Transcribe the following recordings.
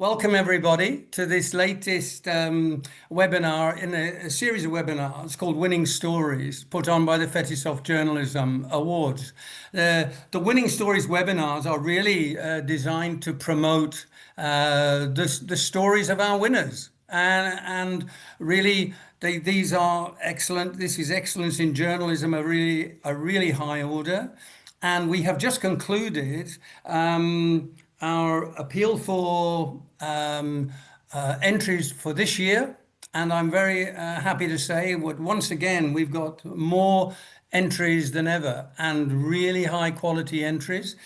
Welcome everybody to this latest webinar in a series of webinars called Winning Stories, put on by the Fetisov Journalism Awards. The Winning Stories webinars are really designed to promote the stories of our winners. And really, these are excellent. This is excellence in journalism, a really high order. And we have just concluded our appeal for entries for this year. And I'm very happy to say that once again, we've got more entries than ever and really high quality entries.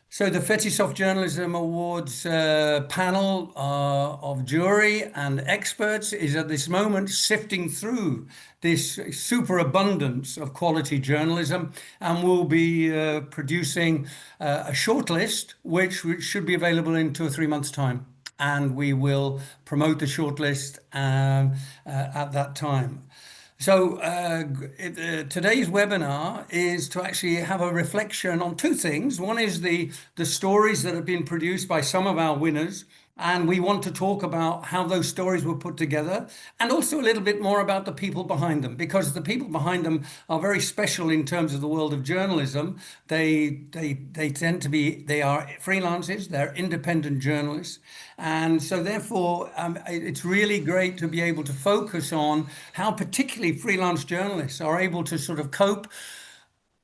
So the Fetisov Journalism Awards panel of jury and experts is at this moment sifting through this superabundance of quality journalism, and will be producing a shortlist which should be available in 2 or 3 months' time. And we will promote the shortlist at that time. So today's webinar is to actually have a reflection on two things. One is the stories that have been produced by some of our winners, and we want to talk about how those stories were put together, and also a little bit more about the people behind them, because the people behind them are very special in terms of the world of journalism. They tend to be, they are freelancers, they're independent journalists. And so therefore, it's really great to be able to focus on how particularly freelance journalists are able to sort of cope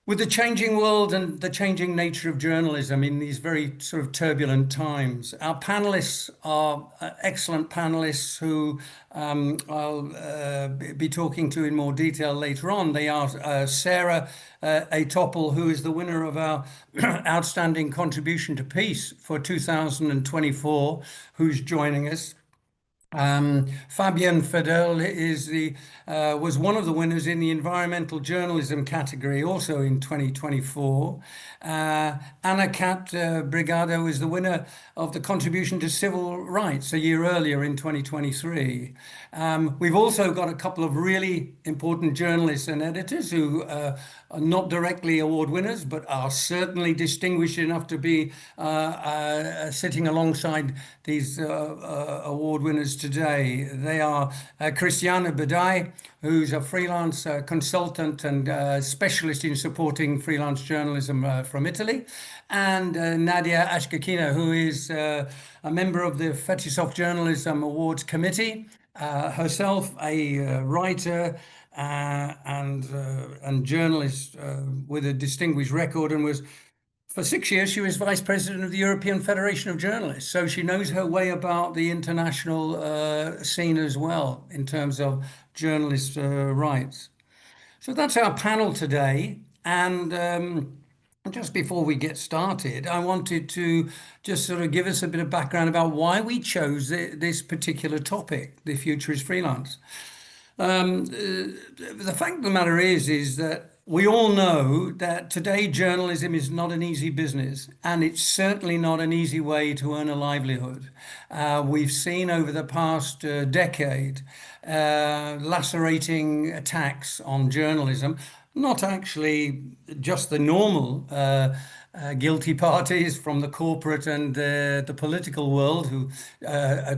with the changing world and the changing nature of journalism in these very sort of turbulent times. Our panelists are excellent panelists who I'll be talking to in more detail later on. They are Sarah Topol, who is the winner of our Outstanding Contribution to Peace for 2024, who's joining us. Fabian Federl was one of the winners in the environmental journalism category, also in 2024. Brigada was the winner of the contribution to civil rights a year earlier in 2023. We've also got a couple of really important journalists and editors who are not directly award winners, but are certainly distinguished enough to be sitting alongside these award winners today. They are Christiana Bedei, who's a freelance consultant and specialist in supporting freelance journalism from Italy, and Nadezhda Azhgikhina, who is a member of the Fetisov Journalism Awards Committee, herself a writer and journalist with a distinguished record, and was, for 6 years, she was vice president of the European Federation of Journalists. So she knows her way about the international scene as well in terms of journalist rights. So that's our panel today. And just before we get started, I wanted to just sort of give us a bit of background about why we chose this particular topic, The Future is Freelance. The fact of the matter is that we all know that today journalism is not an easy business, and it's certainly not an easy way to earn a livelihood. We've seen over the past decade lacerating attacks on journalism, not actually just the normal guilty parties from the corporate and the political world who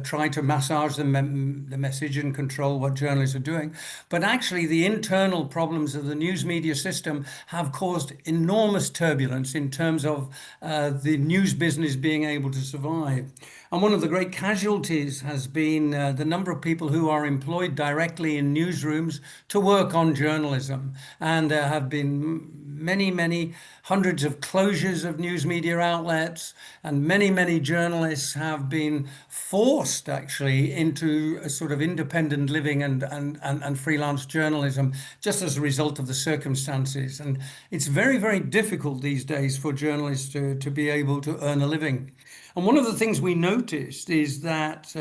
try to massage the message and control what journalists are doing. But actually the internal problems of the news media system have caused enormous turbulence in terms of the news business being able to survive. And one of the great casualties has been the number of people who are employed directly in newsrooms to work on journalism. And there have been many hundreds of closures of news media outlets, and many journalists have been forced actually into a sort of independent living and freelance journalism just as a result of the circumstances. And it's very difficult these days for journalists to be able to earn a living. And one of the things we noticed is that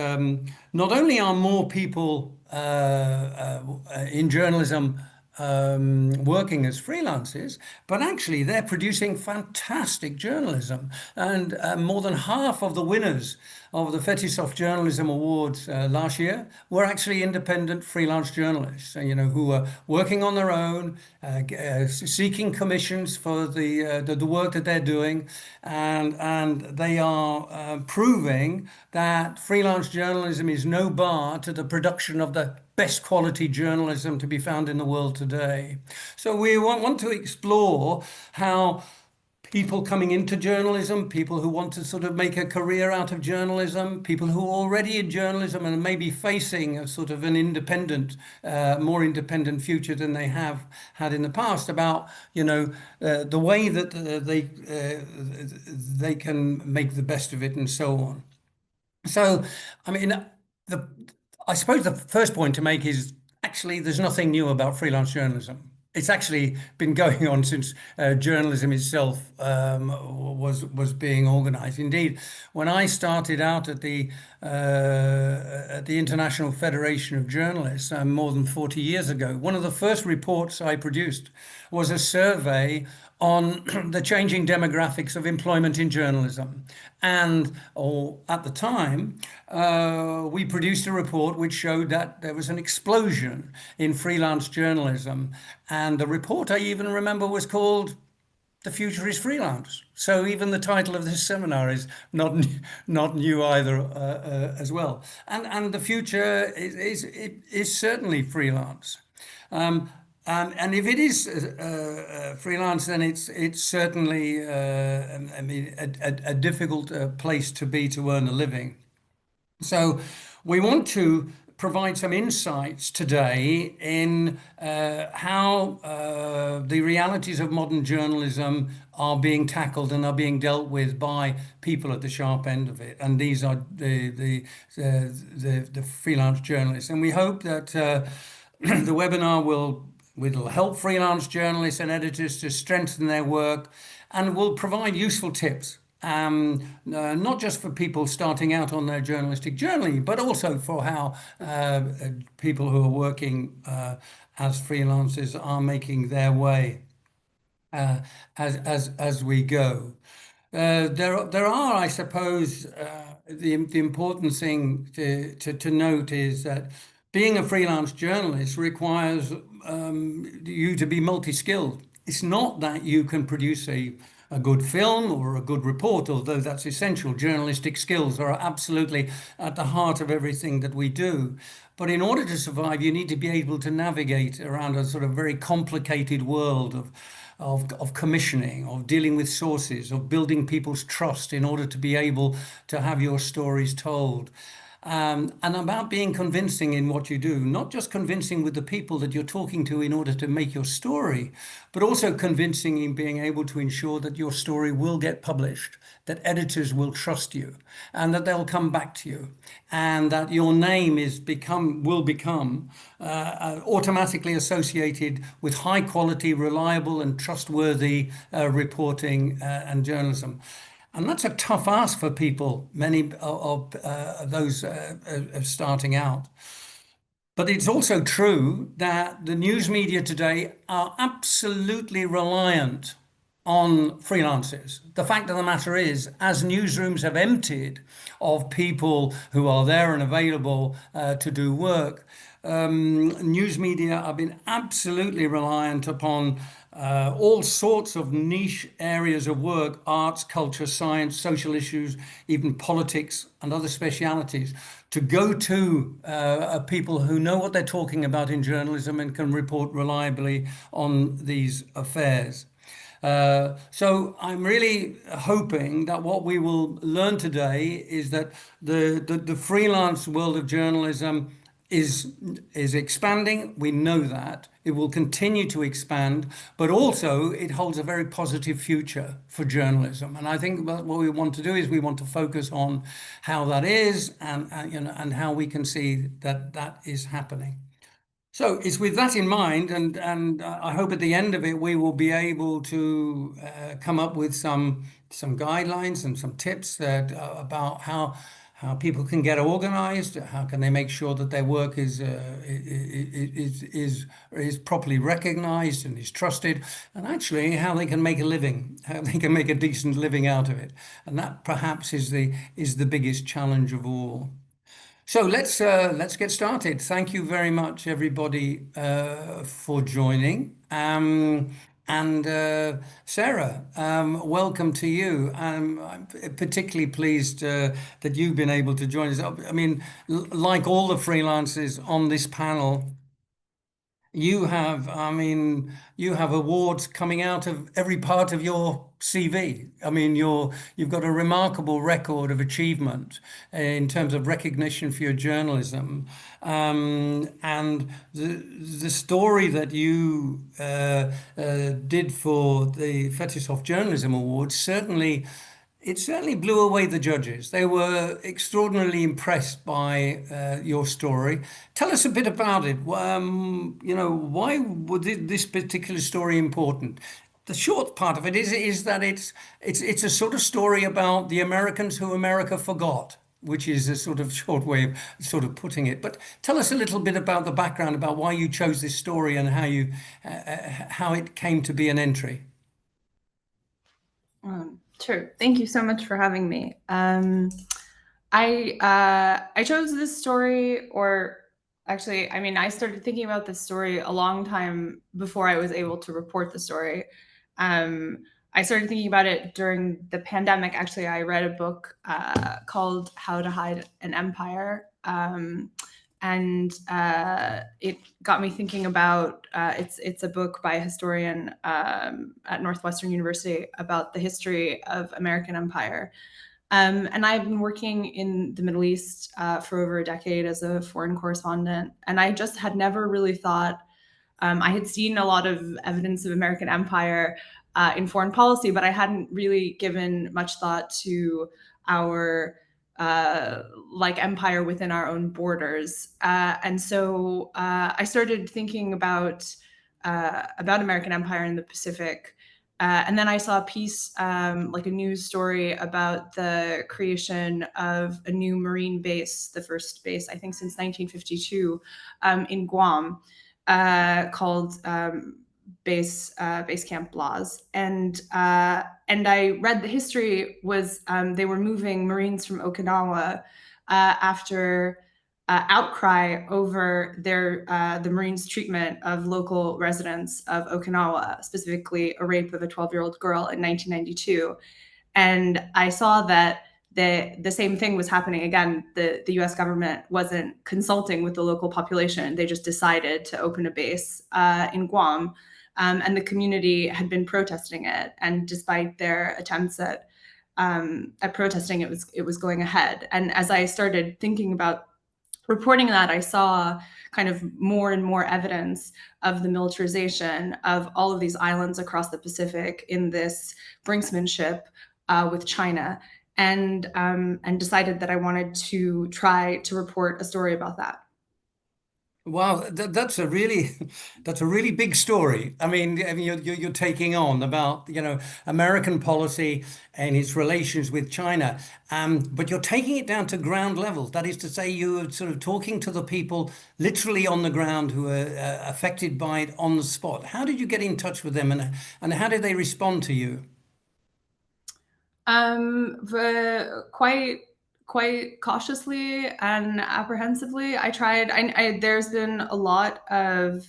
not only are more people in journalism working as freelancers, but actually they're producing fantastic journalism. And more than half of the winners of the Fetisov Journalism Awards last year were actually independent freelance journalists, who are working on their own, seeking commissions for the work that they're doing, and they are proving that freelance journalism is no bar to the production of the best quality journalism to be found in the world today. So we want to explore how people coming into journalism, people who want to sort of make a career out of journalism, people who are already in journalism and maybe facing a sort of an independent, more independent future than they have had in the past, about the way that they can make the best of it and so on. So, I mean, I suppose the first point to make is actually there's nothing new about freelance journalism. It's actually been going on since journalism itself was being organized. Indeed, when I started out at the International Federation of Journalists more than 40 years ago, one of the first reports I produced was a survey on the changing demographics of employment in journalism. And at the time, we produced a report which showed that there was an explosion in freelance journalism. And the report, I even remember, was called "The Future is Freelance." So even the title of this seminar is not new either as well. And the future is certainly freelance. And if it is freelance, then it's certainly a difficult place to be to earn a living. So we want to provide some insights today in how the realities of modern journalism are being tackled and are being dealt with by people at the sharp end of it. And these are the freelance journalists. And we hope that the webinar will help freelance journalists and editors to strengthen their work and will provide useful tips, not just for people starting out on their journalistic journey, but also for how people who are working as freelancers are making their way as we go. There are, I suppose, the important thing to note is that being a freelance journalist requires you to be multi-skilled. It's not that you can produce a good film or a good report, although that's essential. Journalistic skills are absolutely at the heart of everything that we do. But in order to survive, you need to be able to navigate around a sort of very complicated world of commissioning, of dealing with sources, of building people's trust in order to be able to have your stories told. And about being convincing in what you do, not just convincing with the people that you're talking to in order to make your story, but also convincing in being able to ensure that your story will get published, that editors will trust you, and that they'll come back to you, and that your name will become automatically associated with high quality, reliable, and trustworthy reporting and journalism. And that's a tough ask for people, many of those starting out. But it's also true that the news media today are absolutely reliant on freelancers. The fact of the matter is, as newsrooms have emptied of people who are there and available to do work, news media have been absolutely reliant upon all sorts of niche areas of work: arts, culture, science, social issues, even politics and other specialities, to go to people who know what they're talking about in journalism and can report reliably on these affairs. So I'm really hoping that what we will learn today is that the freelance world of journalism is expanding. We know that. It will continue to expand, but also it holds a very positive future for journalism. And I think what we want to do is we want to focus on how that is and how we can see that is happening. So it's with that in mind, and I hope at the end of it we will be able to come up with some guidelines and some tips about how people can get organized, how can they make sure that their work is properly recognized and is trusted, and actually how they can make a living, how they can make a decent living out of it. And that perhaps is the biggest challenge of all. So let's get started. Thank you very much, everybody, for joining. And Sarah, welcome to you. I'm particularly pleased that you've been able to join us. I mean, like all the freelancers on this panel, you have awards coming out of every part of your CV. I mean, you've got a remarkable record of achievement in terms of recognition for your journalism. And the story that you did for the Fetisov Journalism Awards certainly blew away the judges. They were extraordinarily impressed by your story. Tell us a bit about it. Why was this particular story important? The short part of it is that it's a sort of story about the Americans who America forgot, which is a sort of short way of sort of putting it. But tell us a little bit about the background, about why you chose this story and how it came to be an entry. Sure. Thank you so much for having me. I chose this story, or actually, I mean, I started thinking about this story a long time before I was able to report the story. I started thinking about it during the pandemic. Actually, I read a book called How to Hide an Empire. And it got me thinking about it's a book by a historian at Northwestern University about the history of American empire. And I've been working in the Middle East for over a decade as a foreign correspondent, and I just had never really thought. I had seen a lot of evidence of American empire in foreign policy, but I hadn't really given much thought to our empire within our own borders. And so I started thinking about American empire in the Pacific. And then I saw a piece, like a news story about the creation of a new Marine base, the first base, I think, since 1952, in Guam, called Base Camp Laws. And I read the history was they were moving Marines from Okinawa after outcry over the Marines' treatment of local residents of Okinawa, specifically a rape of a 12-year-old girl in 1992. And I saw that the same thing was happening again. The U.S. government wasn't consulting with the local population. They just decided to open a base in Guam. And the community had been protesting it, and despite their attempts at protesting, it was going ahead. And as I started thinking about reporting that, I saw kind of more and more evidence of the militarization of all of these islands across the Pacific in this brinksmanship with China, and decided that I wanted to try to report a story about that. Wow, that's a really big story. I mean, you're taking on about American policy and its relations with China, but you're taking it down to ground level. That is to say, you're sort of talking to the people literally on the ground who are affected by it on the spot. How did you get in touch with them, and how did they respond to you? Quite cautiously and apprehensively. I tried. There's been a lot of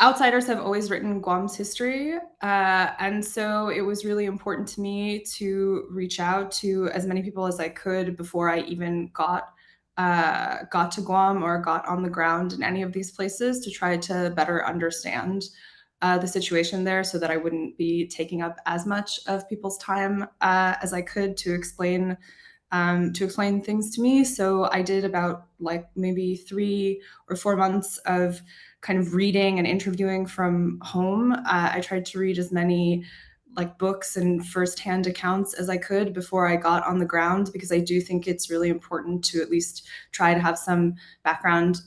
outsiders have always written Guam's history, and so it was really important to me to reach out to as many people as I could before I even got to Guam or got on the ground in any of these places, to try to better understand the situation there, so that I wouldn't be taking up as much of people's time as I could to explain things to me. So I did about maybe 3 or 4 months of kind of reading and interviewing from home. I tried to read as many books and firsthand accounts as I could before I got on the ground, because I do think it's really important to at least try to have some background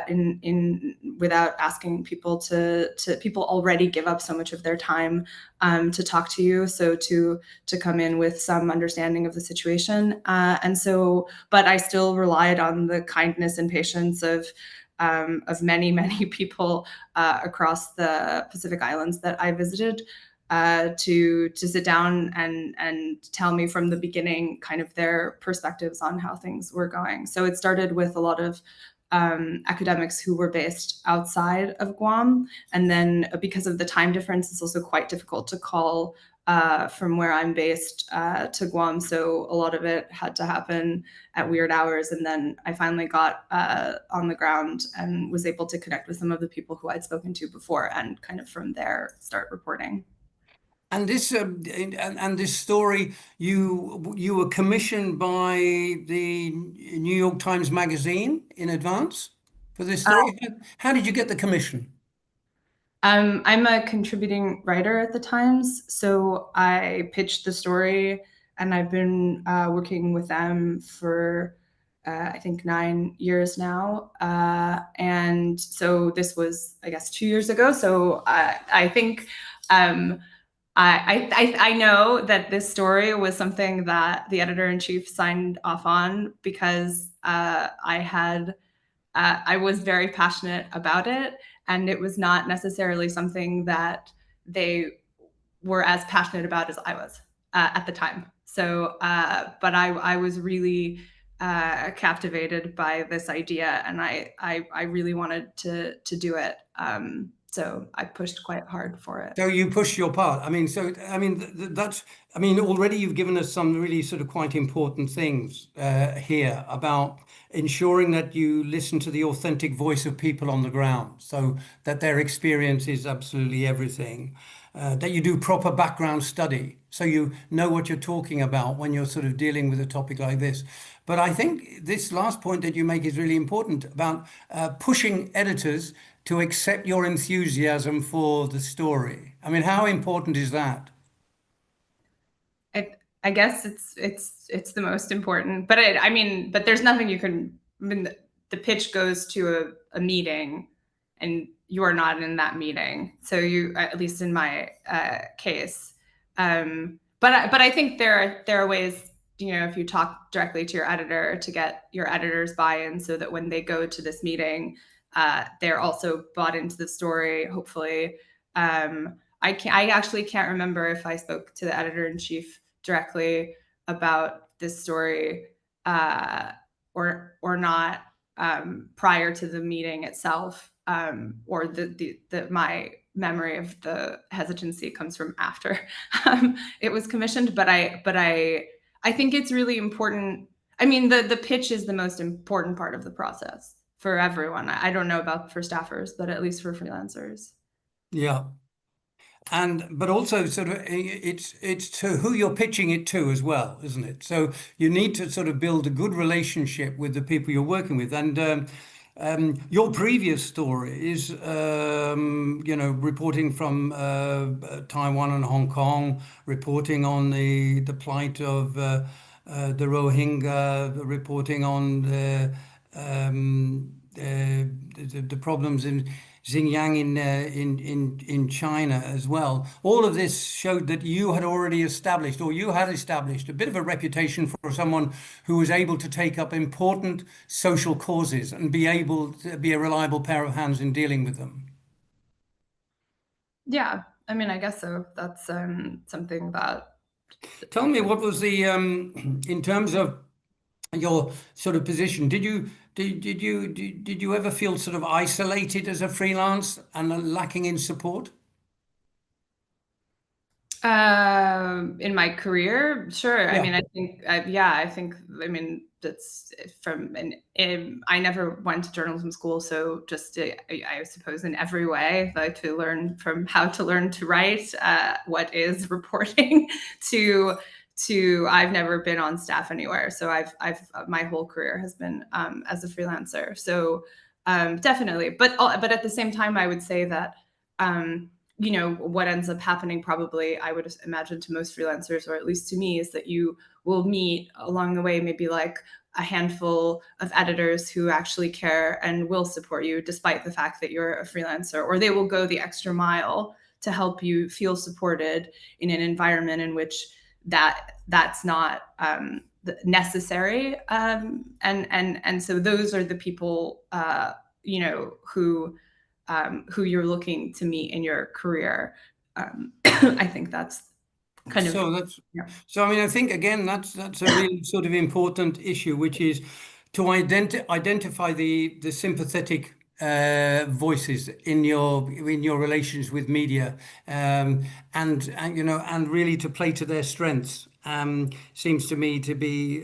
in without asking people to people already give up so much of their time to talk to you. So to come in with some understanding of the situation. But I still relied on the kindness and patience of many, many people across the Pacific Islands that I visited to sit down and tell me from the beginning kind of their perspectives on how things were going. So it started with a lot of academics who were based outside of Guam. And then because of the time difference, it's also quite difficult to call from where I'm based to Guam. So a lot of it had to happen at weird hours. And then I finally got on the ground and was able to connect with some of the people who I'd spoken to before, and kind of from there start reporting. And this story, you were commissioned by the New York Times Magazine in advance for this story. How did you get the commission? I'm a contributing writer at the Times, so I pitched the story, and I've been working with them for I think 9 years now. And so this was, I guess, 2 years ago. So I think I know that this story was something that the editor-in-chief signed off on, because I was very passionate about it, and it was not necessarily something that they were as passionate about as I was at the time. So, but I was really captivated by this idea, and I really wanted to do it. So I pushed quite hard for it. So you pushed your part. I mean, that's. I mean, already you've given us some really sort of quite important things here about ensuring that you listen to the authentic voice of people on the ground, so that their experience is absolutely everything. That you do proper background study, so you know what you're talking about when you're sort of dealing with a topic like this. But I think this last point that you make is really important about pushing editors to accept your enthusiasm for the story. I mean, how important is that? I guess it's the most important, but I mean, but there's nothing you can. I mean, the pitch goes to a meeting, and you are not in that meeting. So you, at least in my case, but I think there are ways. You know, if you talk directly to your editor to get your editor's buy-in, so that when they go to this meeting, they're also bought into the story. Hopefully, I actually can't remember if I spoke to the editor-in-chief directly about this story or not prior to the meeting itself, or the my memory of the hesitancy comes from after it was commissioned. But I think it's really important. I mean, the pitch is the most important part of the process for everyone. I don't know about for staffers, but at least for freelancers. Yeah. But also sort of it's to who you're pitching it to as well, isn't it? So you need to sort of build a good relationship with the people you're working with. And your previous story is reporting from Taiwan and Hong Kong, reporting on the plight of the Rohingya, reporting on the problems in Xinjiang in China as well. All of this showed that you had already established, or you had established, a bit of a reputation for someone who was able to take up important social causes and be able to be a reliable pair of hands in dealing with them. Yeah, I mean, I guess so. That's something that. Tell me, what was the in terms of your sort of position? Did you ever feel sort of isolated as a freelance and lacking in support? In my career, sure. Yeah. I mean, I think, yeah, I mean, that's I never went to journalism school. So just, I suppose in every way, like to learn from how to learn to write, what is reporting I've never been on staff anywhere. So my whole career has been, as a freelancer. So, definitely, but at the same time, I would say that, you know, what ends up happening probably, I would imagine, to most freelancers, or at least to me, is that you will meet along the way maybe like a handful of editors who actually care and will support you despite the fact that you're a freelancer, or they will go the extra mile to help you feel supported in an environment in which that's not necessary. And so those are the people, you know, who you're looking to meet in your career. I think that's kind of, yeah. So I mean, I think again that's a really sort of important issue, which is to identify the sympathetic voices in your relations with media, and you know, and really to play to their strengths. Seems to me to be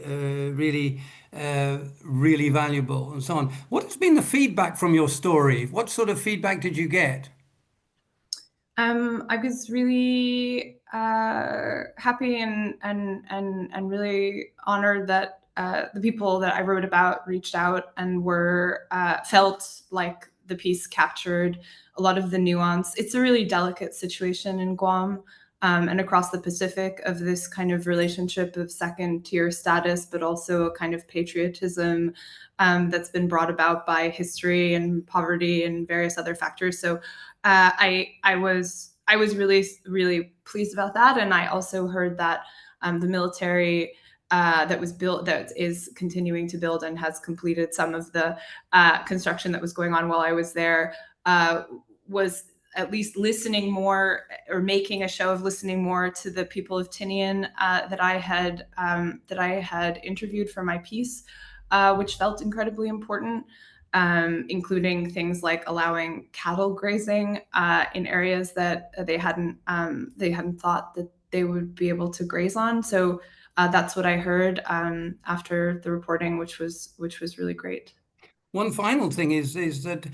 really valuable and so on. What has been the feedback from your story? What sort of feedback did you get? I was really happy and really honored that the people that I wrote about reached out and were felt like the piece captured a lot of the nuance. It's a really delicate situation in Guam. And across the Pacific, of this kind of relationship of second tier status, but also a kind of patriotism that's been brought about by history and poverty and various other factors. So I was really pleased about that, and I also heard that the military that was built, that is continuing to build and has completed some of the construction that was going on while I was there, was at least listening more, or making a show of listening more to the people of Tinian that I had interviewed for my piece, which felt incredibly important. Including things like allowing cattle grazing in areas that they hadn't thought that they would be able to graze on. So that's what I heard after the reporting, which was really great. One final thing is that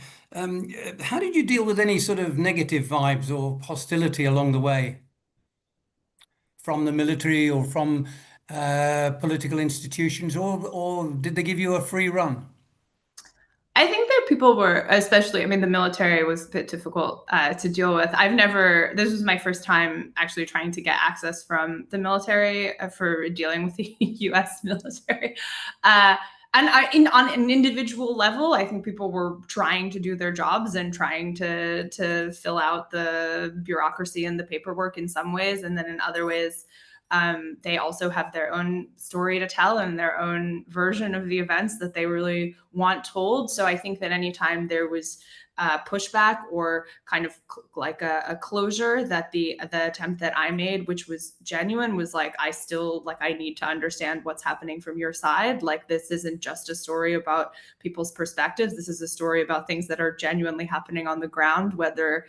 how did you deal with any sort of negative vibes or hostility along the way from the military or from political institutions, or did they give you a free run? I think that people were, especially, I mean, the military was a bit difficult to deal with. This was my first time actually trying to get access from the military for dealing with the US military. And on an individual level, I think people were trying to do their jobs and trying to fill out the bureaucracy and the paperwork in some ways. And then in other ways, they also have their own story to tell and their own version of the events that they really want told. So I think that anytime there was pushback or kind of like a closure, that the attempt that I made, which was genuine, was like, I need to understand what's happening from your side. Like, this isn't just a story about people's perspectives. This is a story about things that are genuinely happening on the ground, whether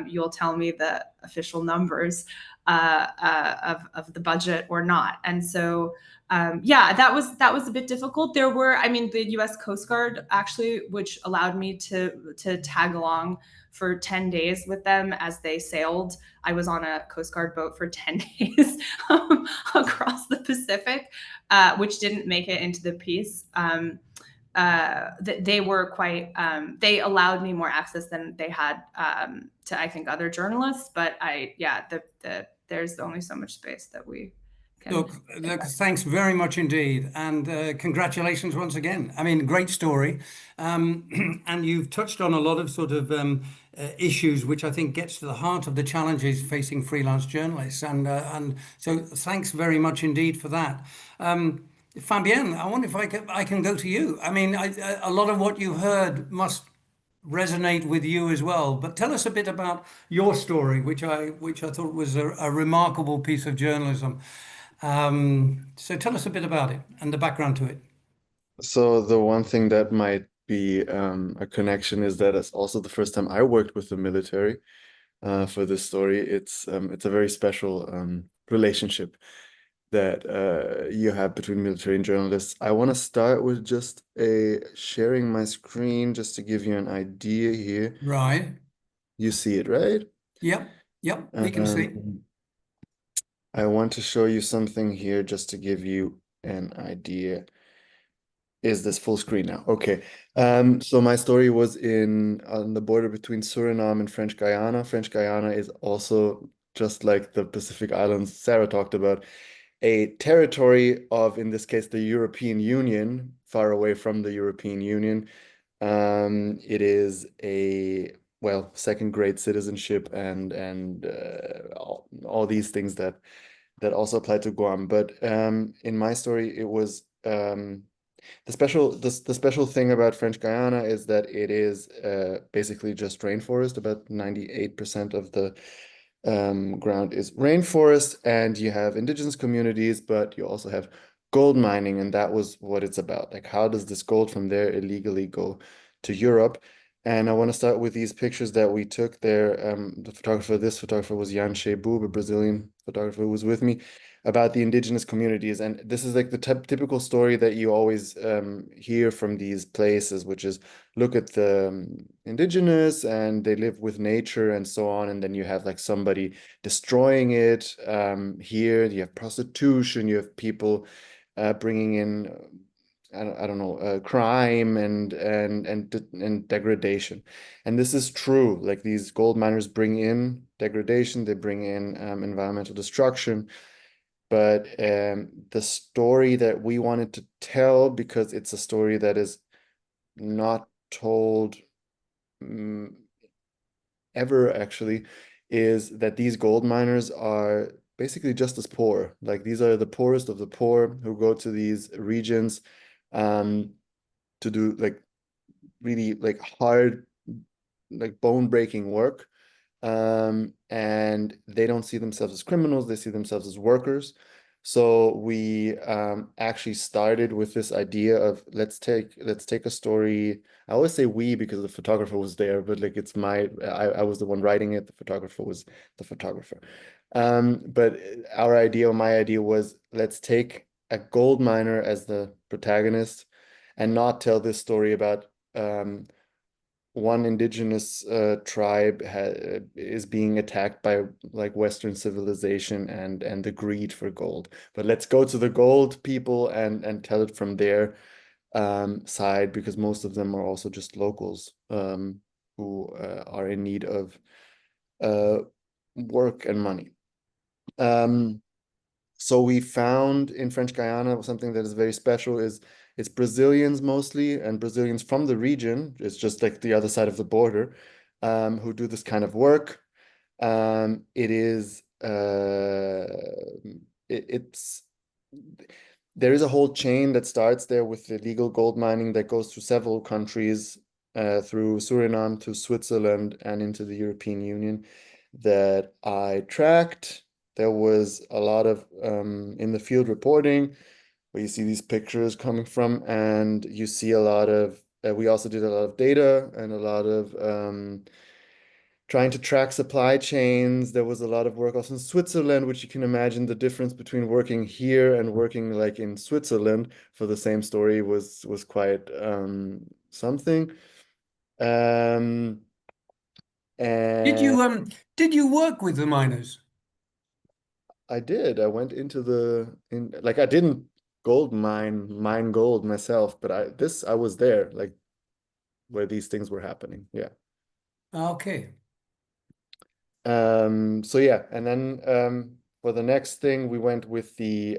you'll tell me the official numbers of the budget or not. And so yeah, that was a bit difficult. There were, I mean, the U.S. Coast Guard actually, which allowed me to tag along for 10 days with them as they sailed. I was on a Coast Guard boat for 10 days across the Pacific, which didn't make it into the piece. They were quite, they allowed me more access than they had to, I think, other journalists. But there's only so much space that we can. Look, thanks very much indeed. And congratulations once again. I mean, great story. And you've touched on a lot of sort of issues, which I think gets to the heart of the challenges facing freelance journalists. And so thanks very much indeed for that. Fabian, I wonder if I can go to you. I mean, a lot of what you heard must resonate with you as well. But tell us a bit about your story, which I thought was a remarkable piece of journalism. So tell us a bit about it and the background to it. So the one thing that might be a connection is that it's also the first time I worked with the military for this story. It's a very special relationship that you have between military and journalists. I want to start with just sharing my screen just to give you an idea here. Right. You see it, right? Yep. Yep. We can see. I want to show you something here just to give you an idea. Is this full screen now? Okay. So my story was on the border between Suriname and French Guyana. French Guyana is also, just like the Pacific Islands Sarah talked about, a territory of, in this case, the European Union, far away from the European Union. It is a, well, second-grade citizenship and all these things that also apply to Guam. But in my story, it was the special thing about French Guyana is that it is basically just rainforest. About 98% of the ground is rainforest, and you have indigenous communities, but you also have gold mining, and that was what it's about. Like, how does this gold from there illegally go to Europe? And I want to start with these pictures that we took there. This photographer was Jan Shebu, a Brazilian photographer who was with me, about the indigenous communities. And this is like the typical story that you always hear from these places, which is, look at the indigenous and they live with nature and so on. And then you have like somebody destroying it. Here you have prostitution, you have people bringing in I don't know, crime and degradation. And this is true. Like, these gold miners bring in degradation, they bring in environmental destruction. But the story that we wanted to tell, because it's a story that is not told ever actually, is that these gold miners are basically just as poor. Like, these are the poorest of the poor who go to these regions to do like really like hard, like bone-breaking work. And they don't see themselves as criminals, they see themselves as workers. So we actually started with this idea of let's take a story. I always say we because the photographer was there, but like I was the one writing it, the photographer was the photographer. But my idea was, let's take a gold miner as the protagonist and not tell this story about one indigenous tribe is being attacked by like Western civilization and the greed for gold. But let's go to the gold people and tell it from their side, because most of them are also just locals who are in need of work and money. So we found in French Guyana something that is very special. It's Brazilians mostly, and Brazilians from the region. It's just like the other side of the border, who do this kind of work. There is a whole chain that starts there with illegal gold mining that goes through several countries, through Suriname to Switzerland and into the European Union, that I tracked. There was a lot of in the field reporting, where you see these pictures coming from, and you see a lot of, we also did a lot of data and a lot of trying to track supply chains. There was a lot of work also in Switzerland, which you can imagine the difference between working here and working like in Switzerland for the same story was quite something. And Did you work with the miners? I did. I went into like, I didn't mine gold myself, but I was there, like where these things were happening. Yeah. Okay. So yeah, and then for the next thing we went with the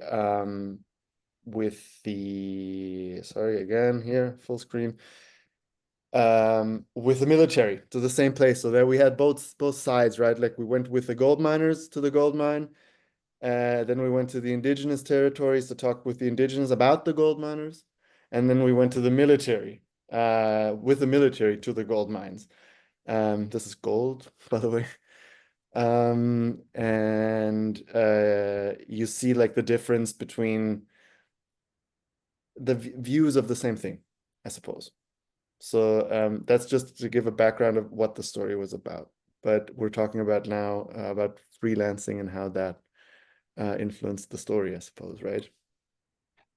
sorry, again here, full screen. With the military to the same place. So there we had both sides, right? Like, we went with the gold miners to the gold mine. Then we went to the indigenous territories to talk with the indigenous about the gold miners. And then we went to the military, with the military to the gold mines. This is gold, by the way. And you see like the difference between the views of the same thing, I suppose. So that's just to give a background of what the story was about. But we're talking about now about freelancing and how that influenced the story, I suppose, right?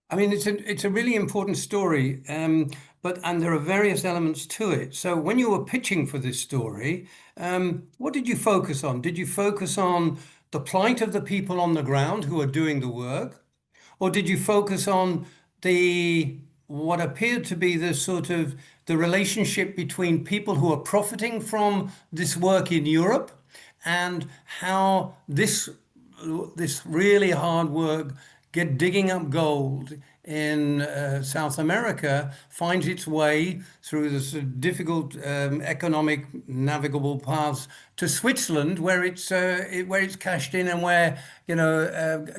I mean, it's a really important story, but there are various elements to it. So when you were pitching for this story, what did you focus on? Did you focus on the plight of the people on the ground who are doing the work, or did you focus on the what appeared to be the sort of the relationship between people who are profiting from this work in Europe and how this really hard work digging up gold in South America finds its way through the sort of difficult economic navigable paths to Switzerland, where it's cashed in and where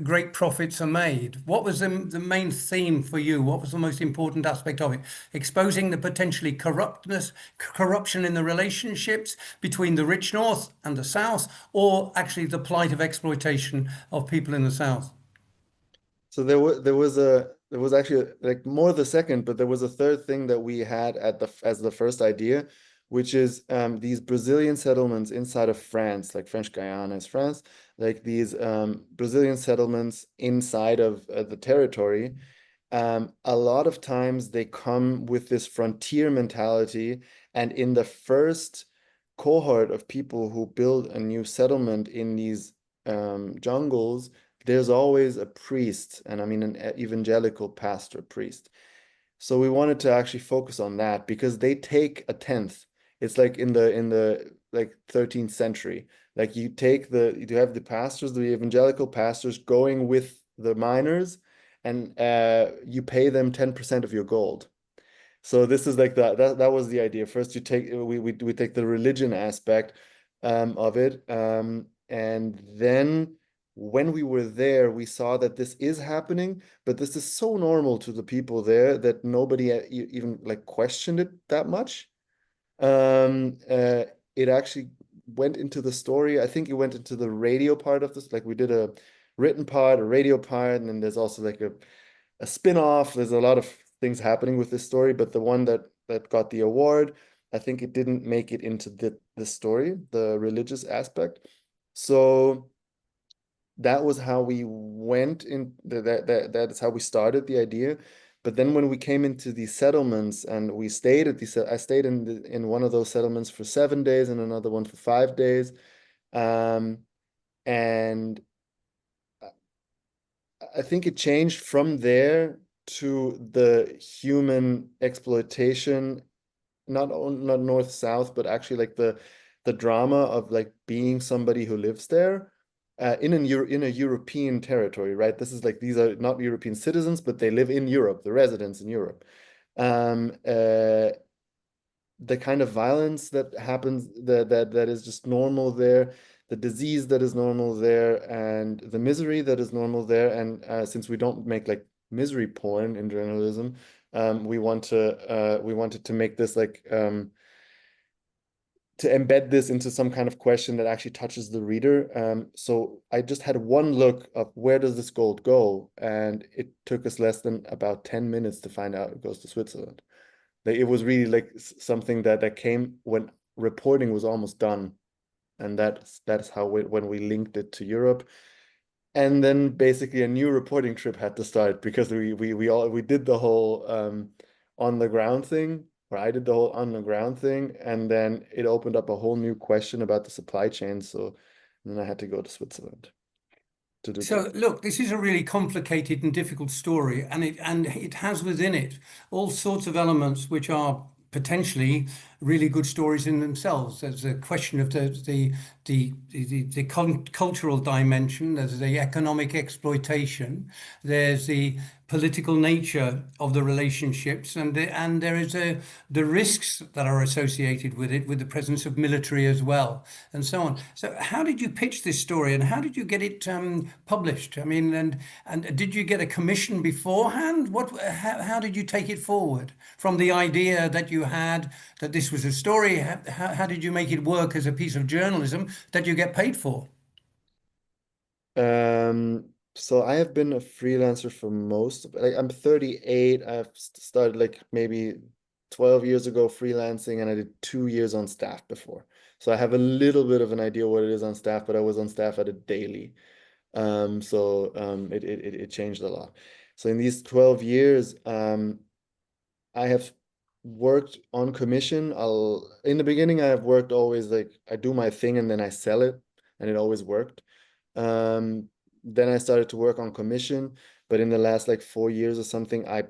great profits are made. What was the main theme for you? What was the most important aspect of it? Exposing the potentially corruption in the relationships between the rich north and the south, or actually the plight of exploitation of people in the south? So there was actually like more the second, but there was a third thing that we had as the first idea, which is these Brazilian settlements inside of France, like French Guiana is France, like these Brazilian settlements inside of the territory. A lot of times they come with this frontier mentality, and in the first cohort of people who build a new settlement in these jungles, there's always a priest, and I mean an evangelical pastor priest. So we wanted to actually focus on that because they take a tenth. It's like in the like 13th century. Like you have the pastors, the evangelical pastors going with the miners, and you pay them 10% of your gold. So this is like that was the idea. First, we take the religion aspect of it, and then when we were there, we saw that this is happening, but this is so normal to the people there that nobody even like questioned it that much. Um, uh, it actually went into the story. I think it went into the radio part of this. Like we did a written part, a radio part, and then there's also like a spin-off. There's a lot of things happening with this story, but the one that got the award, I think it didn't make it into the story, the religious aspect. So that was how we went in that's how we started the idea. But then when we came into these settlements and we stayed at these, I stayed in one of those settlements for 7 days and another one for 5 days. And I think it changed from there to the human exploitation, not north south, but actually like the drama of like being somebody who lives there in a European territory, right? This is like these are not European citizens, but they live in Europe, the residents in Europe. The kind of violence that happens that is just normal there, the disease that is normal there, and the misery that is normal there. And since we don't make like misery porn in journalism, we wanted to make this like to embed this into some kind of question that actually touches the reader. So I just had one look of where does this gold go, and it took us less than about 10 minutes to find out it goes to Switzerland. Like it was really like something that came when reporting was almost done, and that's how when we linked it to Europe, and then basically a new reporting trip had to start because we did the whole on the ground thing, or I did the whole on the ground thing, and then it opened up a whole new question about the supply chain. So then I had to go to Switzerland to do So that. look, this is a really complicated and difficult story, and it has within it all sorts of elements which are potentially really good stories in themselves. There's a question of the cultural dimension. There's the economic exploitation. There's the political nature of the relationships, and there is the risks that are associated with it, with the presence of military as well, and so on. So, how did you pitch this story, and how did you get it published? I mean, and did you get a commission beforehand? How did you take it forward from the idea that you had that this was a story? How did you make it work as a piece of journalism that you get paid for? So I have been a freelancer for most of, like I'm 38. I've started like maybe 12 years ago freelancing, and I did 2 years on staff before. So I have a little bit of an idea what it is on staff, but I was on staff at a daily. It changed a lot. So in these 12 years, I have worked on commission. In the beginning, I have worked always like I do my thing and then I sell it, and it always worked. Then I started to work on commission, but in the last like 4 years or something, I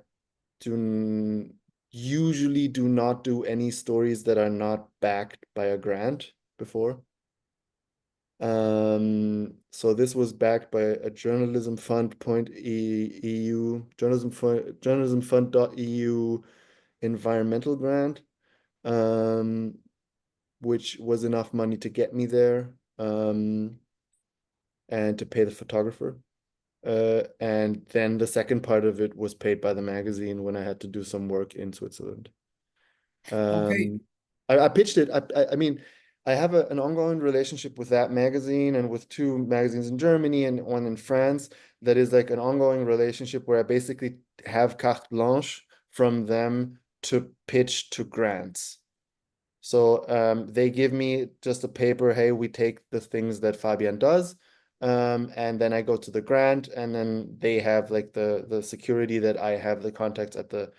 usually do not do any stories that are not backed by a grant before. So this was backed by a journalism fund .eu, journalism fund.eu environmental grant, which was enough money to get me there, and to pay the photographer. And then the second part of it was paid by the magazine when I had to do some work in Switzerland. Okay. I pitched it. I mean, I have an ongoing relationship with that magazine and with two magazines in Germany and one in France. That is like an ongoing relationship where I basically have carte blanche from them to pitch to grants. So they give me just a paper. Hey, we take the things that Fabian does. And then I go to the grant, and then they have like the security that I have the contacts at the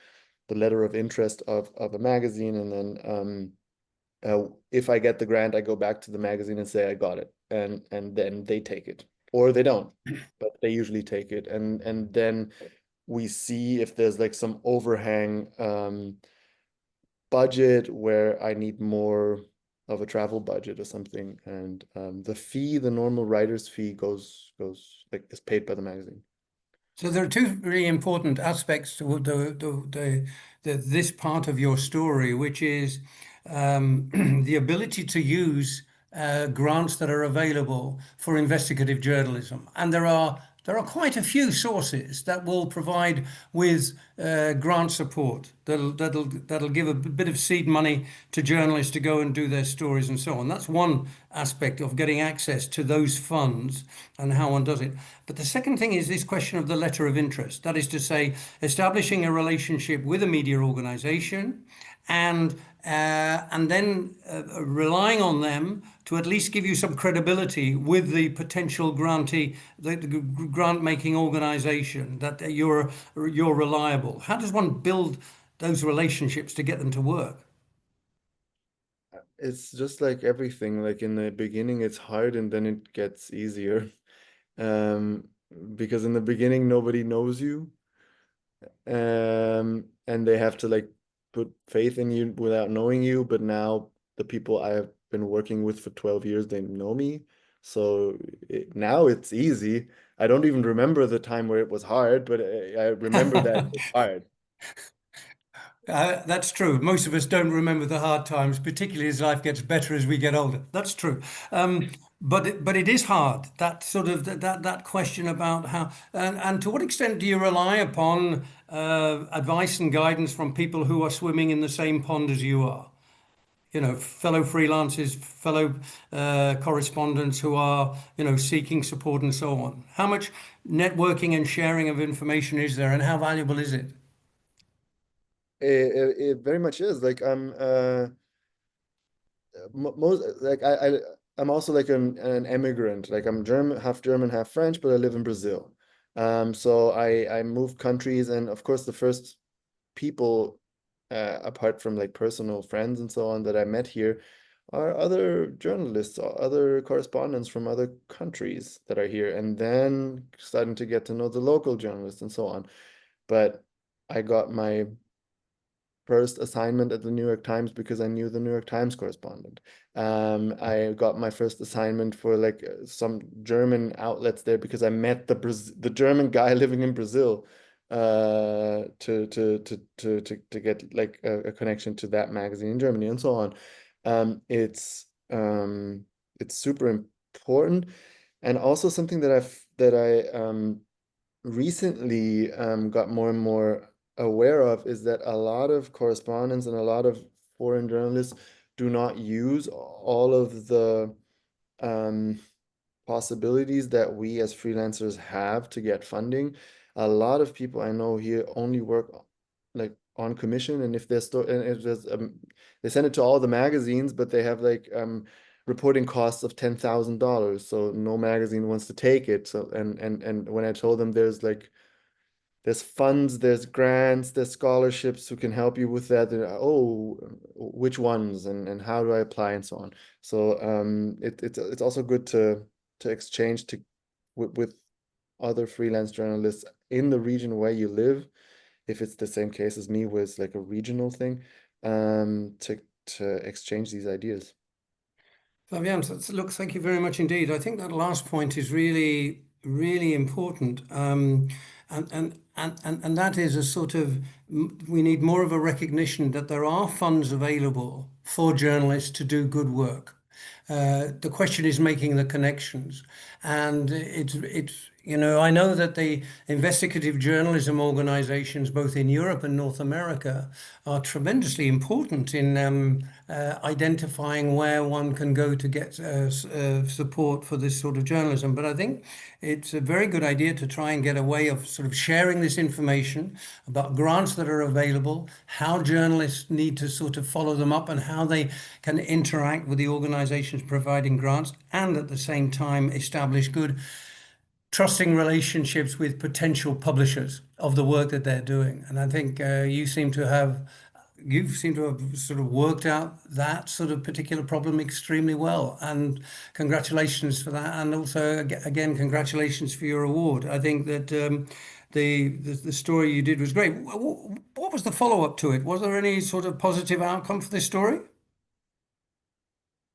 letter of interest of a magazine, and then if I get the grant, I go back to the magazine and say I got it, and then they take it or they don't, but they usually take it, and then we see if there's like some overhang budget where I need more of a travel budget or something, and the normal writer's fee goes like is paid by the magazine. So there are two really important aspects to this part of your story, which is the ability to use grants that are available for investigative journalism, and there are quite a few sources that will provide with grant support that'll give a bit of seed money to journalists to go and do their stories and so on. That's one aspect of getting access to those funds and how one does it. But the second thing is this question of the letter of interest. That is to say, establishing a relationship with a media organization and then relying on them to at least give you some credibility with the potential grantee, the grant-making organization, that you're reliable. How does one build those relationships to get them to work? It's just like everything. Like in the beginning, it's hard, and then it gets easier. Um, because in the beginning, nobody knows you, and they have to like put faith in you without knowing you. But now the people I have been working with for 12 years, they know me. So now it's easy. I don't even remember the time where it was hard, but I remember that it's hard. That's true. Most of us don't remember the hard times, particularly as life gets better as we get older. That's true. But it is hard. That sort of that question about how and to what extent do you rely upon advice and guidance from people who are swimming in the same pond as you are? You know, fellow freelancers, fellow correspondents who are, seeking support and so on. How much networking and sharing of information is there, and how valuable is it? It very much is. Like most like I'm also like an immigrant. Like I'm German, half French, but I live in Brazil. So I moved countries, and of course the first people, apart from like personal friends and so on, that I met here are other journalists or other correspondents from other countries that are here, and then starting to get to know the local journalists and so on. But I got my first assignment at the New York Times because I knew the New York Times correspondent. I got my first assignment for like some German outlets there because I met the German guy living in Brazil, to get like a connection to that magazine in Germany and so on. It's super important, and also something that I recently got more and more aware of is that a lot of correspondents and a lot of foreign journalists do not use all of the um, possibilities that we as freelancers have to get funding. A lot of people I know here only work like on commission, and if there's and if there's they send it to all the magazines, but they have like reporting costs of $10,000, so no magazine wants to take it. So and when I told them there's funds, there's grants, there's scholarships who can help you with that. Oh, which ones and how do I apply and so on. So it's also good to exchange with other freelance journalists in the region where you live, if it's the same case as me with like a regional thing, to exchange these ideas. Fabian, look, thank you very much indeed. I think that last point is really, really important. And that is a sort of, we need more of a recognition that there are funds available for journalists to do good work. The question is making the connections. And I know that the investigative journalism organizations, both in Europe and North America, are tremendously important in identifying where one can go to get support for this sort of journalism. But I think it's a very good idea to try and get a way of sort of sharing this information about grants that are available, how journalists need to sort of follow them up, and how they can interact with the organizations providing grants, and at the same time establish good trusting relationships with potential publishers of the work that they're doing. And I think you seem to have sort of worked out that sort of particular problem extremely well. And congratulations for that. And also, again, congratulations for your award. I think that the story you did was great. What was the follow-up to it? Was there any sort of positive outcome for this story?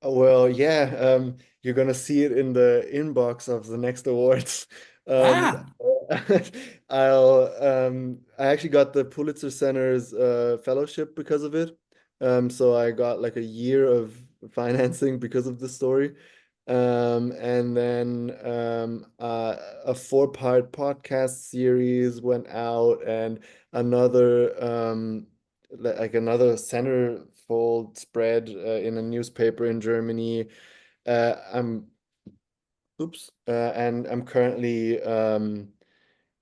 Well, yeah, you're gonna see it in the inbox of the next awards. Um, Ah, I actually got the Pulitzer Center's fellowship because of it. So I got like a year of financing because of the story. And then a 4-part podcast series went out, and another like another centerfold spread in a newspaper in Germany. I'm and I'm currently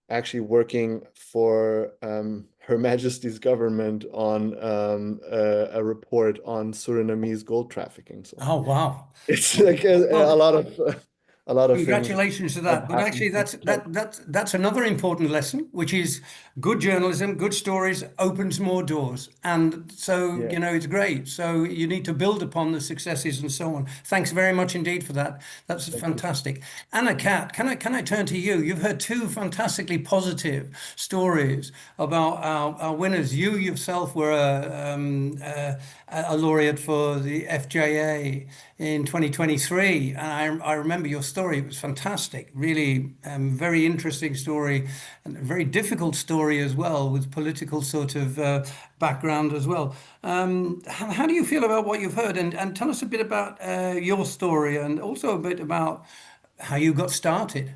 actually working for Her Majesty's government on a report on Surinamese gold trafficking. So oh, wow. it's like Well, a lot of things congratulations to have that. But happened actually, since then. that's another important lesson, which is good journalism, good stories opens more doors. And so, Yeah, it's great. So you need to build upon the successes and so on. Thanks very much indeed for that. That's thank you. fantastic. Anna Kat, can I turn to you? You've heard two fantastically positive stories about our winners. You yourself were a laureate for the FJA in 2023. And I remember your story. It was fantastic, really very interesting story, and a very difficult story as well, with political sort of background as well. How do you feel about what you've heard? And tell us a bit about your story, and also a bit about how you got started.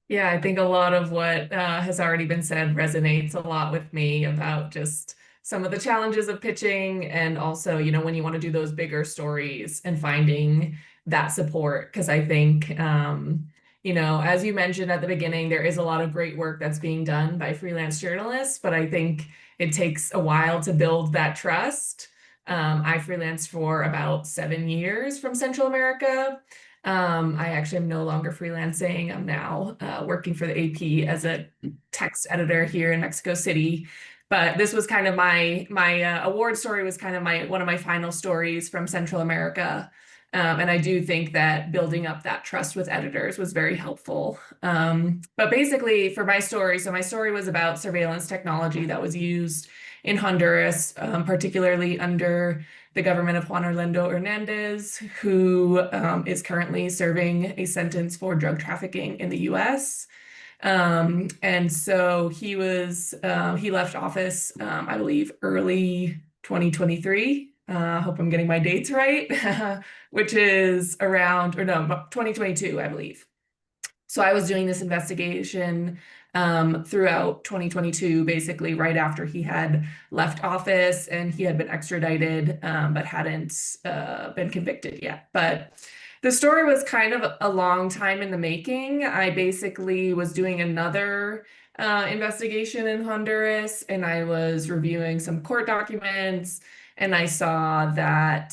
Yeah, I think a lot of what has already been said resonates a lot with me about just some of the challenges of pitching, and also, when you want to do those bigger stories and finding that support. Because I think, as you mentioned at the beginning, there is a lot of great work that's being done by freelance journalists, but I think it takes a while to build that trust. I freelanced for about 7 years from Central America. I actually am no longer freelancing. I'm now working for the AP as a text editor here in Mexico City. But this was kind of my award story was kind of one of my final stories from Central America. And I do think that building up that trust with editors was very helpful. But basically for my story, so my story was about surveillance technology that was used in Honduras, particularly under the government of Juan Orlando Hernandez, who is currently serving a sentence for drug trafficking in the US. And so he left office, I believe, early 2023. Hope I'm getting my dates right, which is 2022, I believe. So I was doing this investigation throughout 2022, basically right after he had left office, and he had been extradited, but hadn't been convicted yet. But the story was kind of a long time in the making. I basically was doing another investigation in Honduras, and I was reviewing some court documents, and I saw that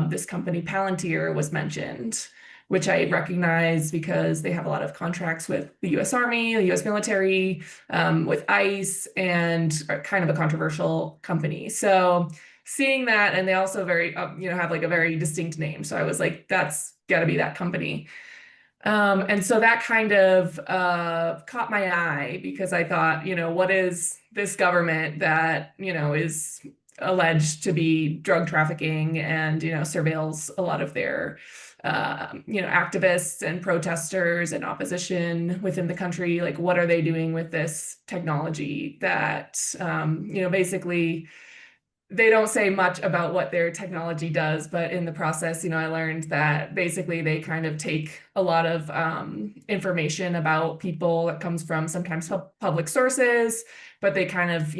this company Palantir was mentioned, which I recognize because they have a lot of contracts with the US Army, the US military, with ICE, and are kind of a controversial company. So seeing that, and they also have like a very distinct name. So I was like, that's got to be that company. And so that kind of caught my eye because I thought, what is this government that, is alleged to be drug trafficking and, surveils a lot of their, activists and protesters and opposition within the country? Like, what are they doing with this technology that, basically they don't say much about what their technology does, but in the process, I learned that basically they kind of take a lot of information about people that comes from sometimes public sources, but they kind of,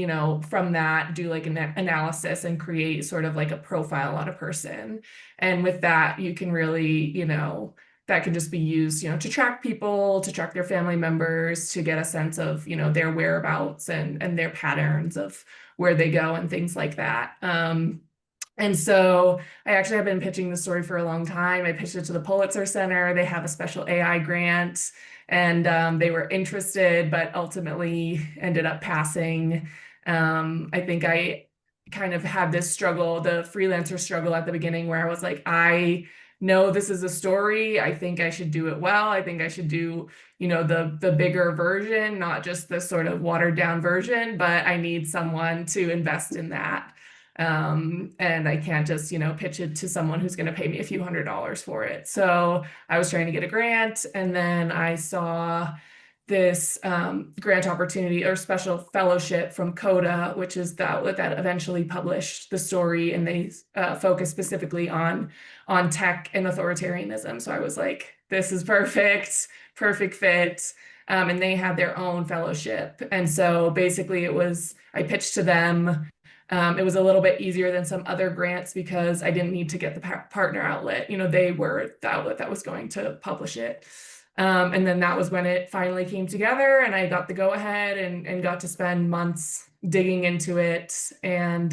from that do like an analysis and create sort of like a profile on a person. And with that, you can really, that can just be used, to track people, to track their family members, to get a sense of, their whereabouts and their patterns of where they go and things like that. And so I actually have been pitching the story for a long time. I pitched it to the Pulitzer Center. They have a special AI grant, and they were interested, but ultimately ended up passing. I think I kind of had this struggle, the freelancer struggle at the beginning, where I was like, I know this is a story. I think I should do it well. I think I should do, the bigger version, not just the sort of watered down version, but I need someone to invest in that. And I can't just, pitch it to someone who's going to pay me a few $100s for it. So I was trying to get a grant, and then I saw this grant opportunity or special fellowship from Coda, which is the outlet that eventually published the story, and they focus specifically on tech and authoritarianism. So I was like, this is perfect fit. And they had their own fellowship. And so basically I pitched to them. It was a little bit easier than some other grants because I didn't need to get the partner outlet. They were the outlet that was going to publish it. And then that was when it finally came together, and I got the go ahead and got to spend months digging into it, and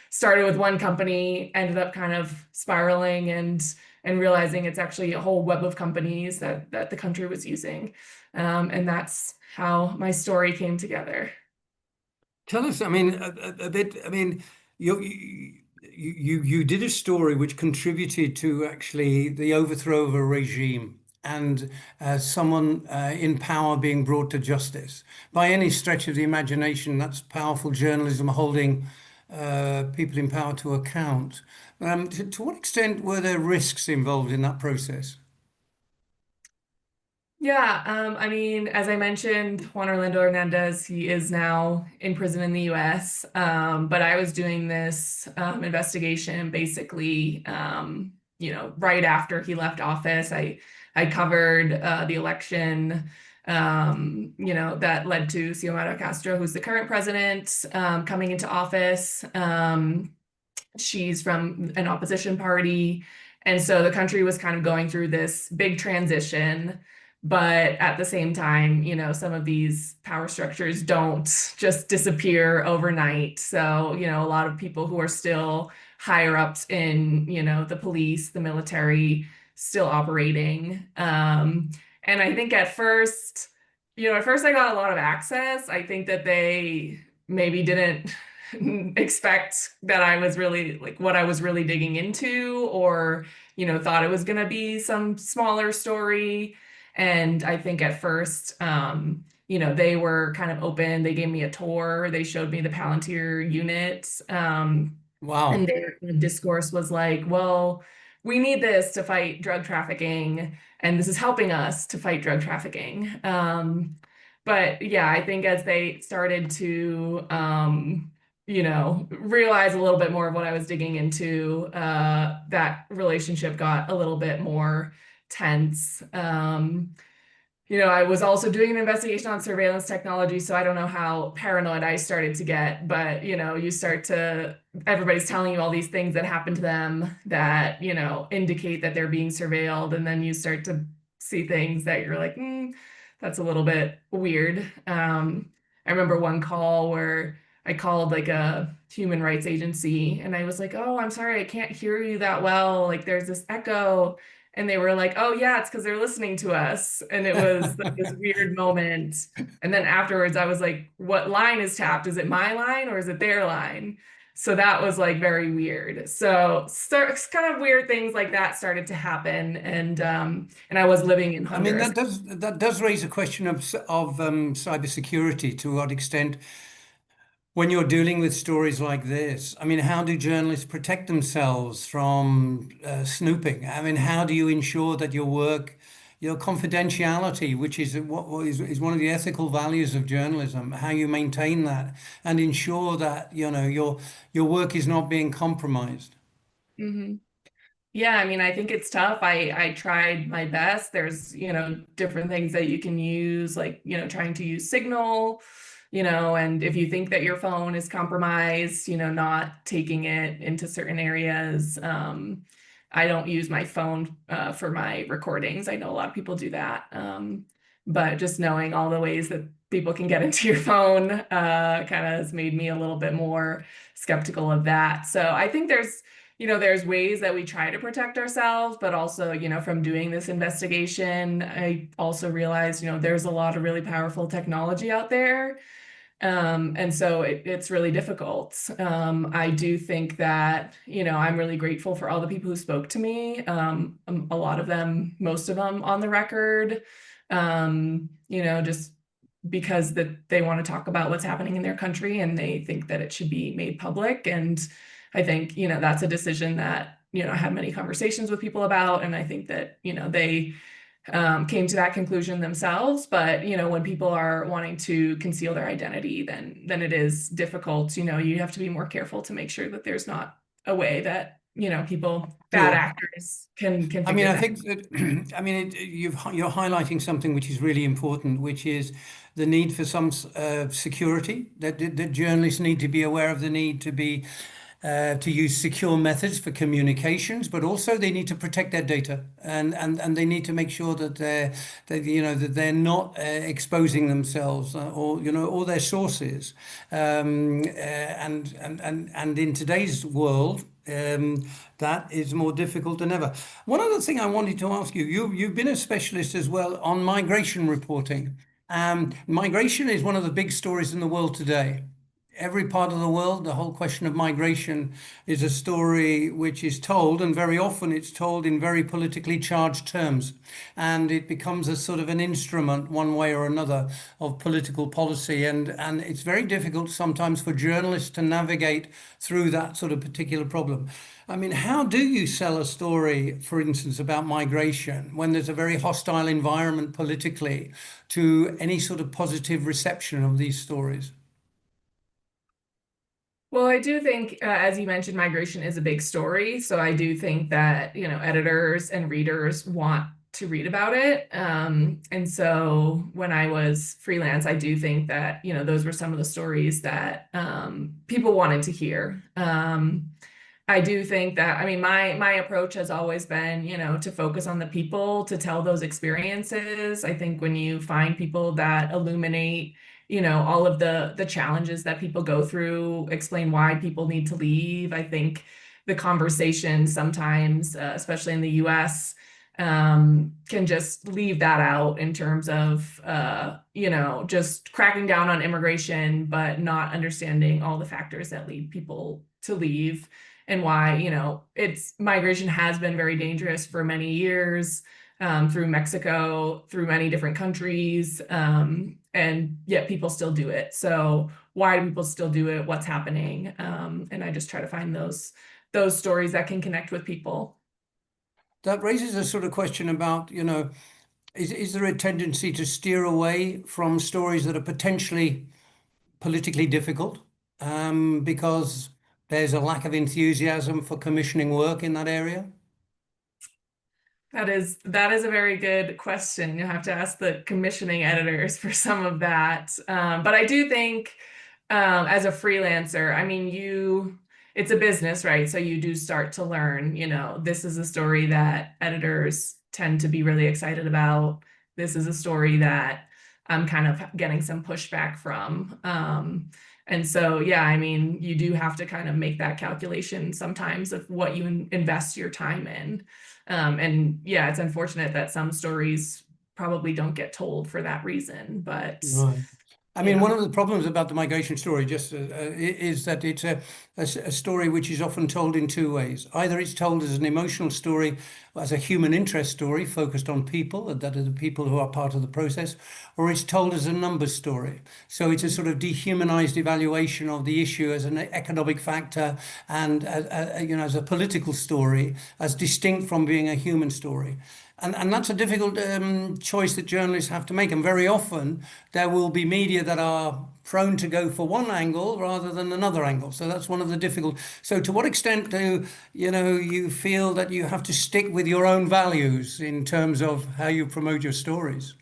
started with one company, ended up kind of spiraling and realizing it's actually a whole web of companies that the country was using. And that's how my story came together. Tell us, a bit. You did a story which contributed to actually the overthrow of a regime and someone in power being brought to justice. By any stretch of the imagination, that's powerful journalism holding people in power to account. To what extent were there risks involved in that process? Yeah, as I mentioned, Juan Orlando Hernandez, he is now in prison in the US. But I was doing this investigation basically, right after he left office. I covered the election, that led to Xiomara Castro, who's the current president, coming into office. She's from an opposition party. And so the country was kind of going through this big transition. But at the same time, some of these power structures don't just disappear overnight. So, a lot of people who are still higher ups in, the police, the military, still operating. And I think at first I got a lot of access. I think that they maybe didn't expect that I was really like what I was really digging into, or, thought it was going to be some smaller story. And I think at first, they were kind of open. They gave me a tour. They showed me the Palantir unit. Wow. And their discourse was like, well, we need this to fight drug trafficking, and this is helping us to fight drug trafficking. But yeah, I think as they started to, realize a little bit more of what I was digging into, that relationship got a little bit more tense. I was also doing an investigation on surveillance technology, so I don't know how paranoid I started to get, but everybody's telling you all these things that happen to them that, indicate that they're being surveilled, and then you start to see things that you're like, that's a little bit weird. I remember one call where I called like a human rights agency, and I was like, oh, I'm sorry, I can't hear you that well. Like there's this echo. And they were like, oh yeah, it's because they're listening to us. And it was like this weird moment. And then afterwards I was like, what line is tapped? Is it my line or is it their line? So that was like very weird. So kind of weird things like that started to happen, and I was living in I mean, Honduras. that does raise a question of cybersecurity. To what extent, when you're dealing with stories like this, I mean, how do journalists protect themselves from snooping? I mean, how do you ensure that your work, your confidentiality, which is what is one of the ethical values of journalism, how you maintain that and ensure that, you know, your work is not being compromised? Mhm. Yeah, I mean, I think it's tough. I tried my best. There's, different things that you can use, like, trying to use Signal, and if you think that your phone is compromised, not taking it into certain areas. I don't use my phone for my recordings. I know a lot of people do that. But just knowing all the ways that people can get into your phone kind of has made me a little bit more skeptical of that. So I think there's ways that we try to protect ourselves, but also, from doing this investigation, I also realized, there's a lot of really powerful technology out there. And so it's really difficult. I do think that, I'm really grateful for all the people who spoke to me. A lot of them, most of them on the record, just because that they want to talk about what's happening in their country and they think that it should be made public. And I think, that's a decision that, I had many conversations with people about. And I think that, they came to that conclusion themselves. But, when people are wanting to conceal their identity, then it is difficult. You have to be more careful to make sure that there's not a way that, bad Sure. actors can I mean, figure I that. think that, I mean, you're highlighting something which is really important, which is the need for some security, that journalists need to be aware of the need to use secure methods for communications, but also they need to protect their data, and they need to make sure that they're not exposing themselves, or their sources. And in today's world, that is more difficult than ever. One other thing I wanted to ask you've been a specialist as well on migration reporting. Migration is one of the big stories in the world today. Every part of the world, the whole question of migration is a story which is told, and very often it's told in very politically charged terms. And it becomes a sort of an instrument, one way or another, of political policy. And it's very difficult sometimes for journalists to navigate through that sort of particular problem. I mean, how do you sell a story, for instance, about migration when there's a very hostile environment politically to any sort of positive reception of these stories? Well, I do think, as you mentioned, migration is a big story. So I do think that, editors and readers want to read about it. And so when I was freelance, I do think that, those were some of the stories that people wanted to hear. I do think that, I mean, my approach has always been, to focus on the people, to tell those experiences. I think when you find people that illuminate, all of the challenges that people go through, explain why people need to leave. I think the conversation sometimes, especially in the US, can just leave that out in terms of, just cracking down on immigration, but not understanding all the factors that lead people to leave and why, migration has been very dangerous for many years, through Mexico, through many different countries, and yet people still do it. So why do people still do it? What's happening? And I just try to find those stories that can connect with people. That raises a sort of question about, is there a tendency to steer away from stories that are potentially politically difficult, because there's a lack of enthusiasm for commissioning work in that area? That is a very good question. You'll have to ask the commissioning editors for some of that. But I do think, as a freelancer, I mean, it's a business, right? So you do start to learn, this is a story that editors tend to be really excited about. This is a story that I'm kind of getting some pushback from. And so, yeah, I mean, you do have to kind of make that calculation sometimes of what you invest your time in. And yeah, it's unfortunate that some stories probably don't get told for that reason, but Right. I mean, one of the problems about the migration story just is that it's a story which is often told in two ways. Either it's told as an emotional story, as a human interest story focused on people, that are the people who are part of the process, or it's told as a numbers story. So it's a sort of dehumanized evaluation of the issue as an economic factor and, as a political story, as distinct from being a human story. And that's a difficult choice that journalists have to make. And very often there will be media that are prone to go for one angle rather than another angle. So that's one of the difficult. So to what extent do you feel that you have to stick with your own values in terms of how you promote your stories?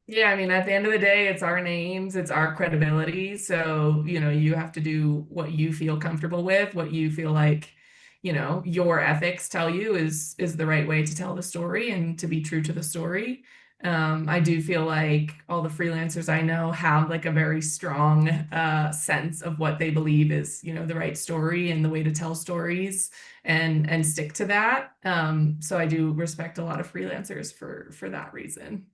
Yeah, I mean, at the end of the day, it's our names, it's our credibility. So, you have to do what you feel comfortable with, what you feel like, your ethics tell you is the right way to tell the story and to be true to the story. I do feel like all the freelancers I know have like a very strong sense of what they believe is, the right story and the way to tell stories and stick to that. So I do respect a lot of freelancers for that reason.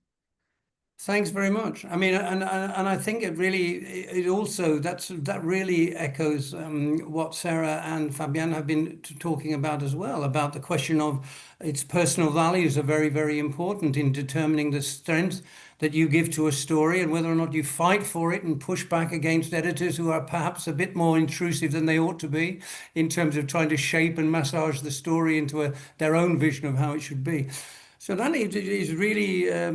Thanks very much. I mean, and I think it also that really echoes what Sarah and Fabian have been talking about as well, about the question of its personal values are very, very important in determining the strength that you give to a story and whether or not you fight for it and push back against editors who are perhaps a bit more intrusive than they ought to be in terms of trying to shape and massage the story into their own vision of how it should be. So that is really a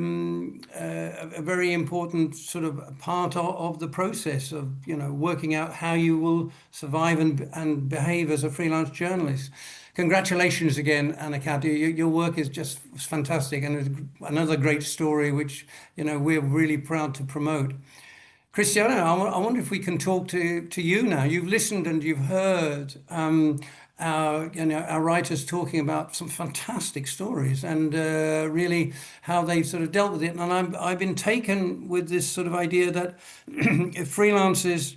very important sort of part of the process of working out how you will survive and behave as a freelance journalist. Congratulations again, Anna-Katia. Your work is just fantastic and another great story which we're really proud to promote. Christiana, I wonder if we can talk to you now. You've listened and you've heard our writers talking about some fantastic stories and really how they've sort of dealt with it. And I've been taken with this sort of idea that freelancers,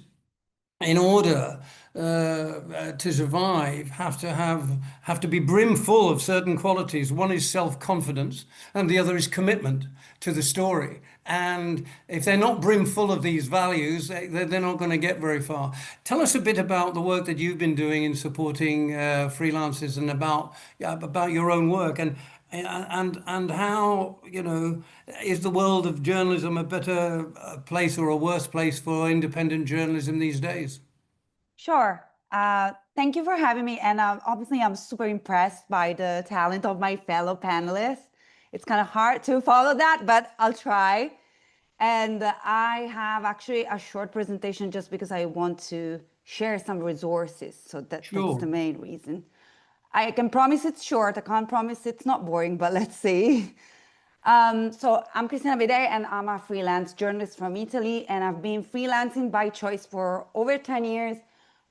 in order to survive, have to be brimful of certain qualities. One is self-confidence, and the other is commitment to the story. And if they're not brimful of these values, they're not going to get very far. Tell us a bit about the work that you've been doing in supporting freelancers and about your own work and how, is the world of journalism a better place or a worse place for independent journalism these days? Sure. Thank you for having me. And obviously, I'm super impressed by the talent of my fellow panelists. It's kind of hard to follow that, but I'll try. And I have actually a short presentation just because I want to share some resources. So that's the main reason. I can promise it's short. I can't promise it's not boring, but let's see. So I'm Christiana Bedei, and I'm a freelance journalist from Italy. And I've been freelancing by choice for over 10 years,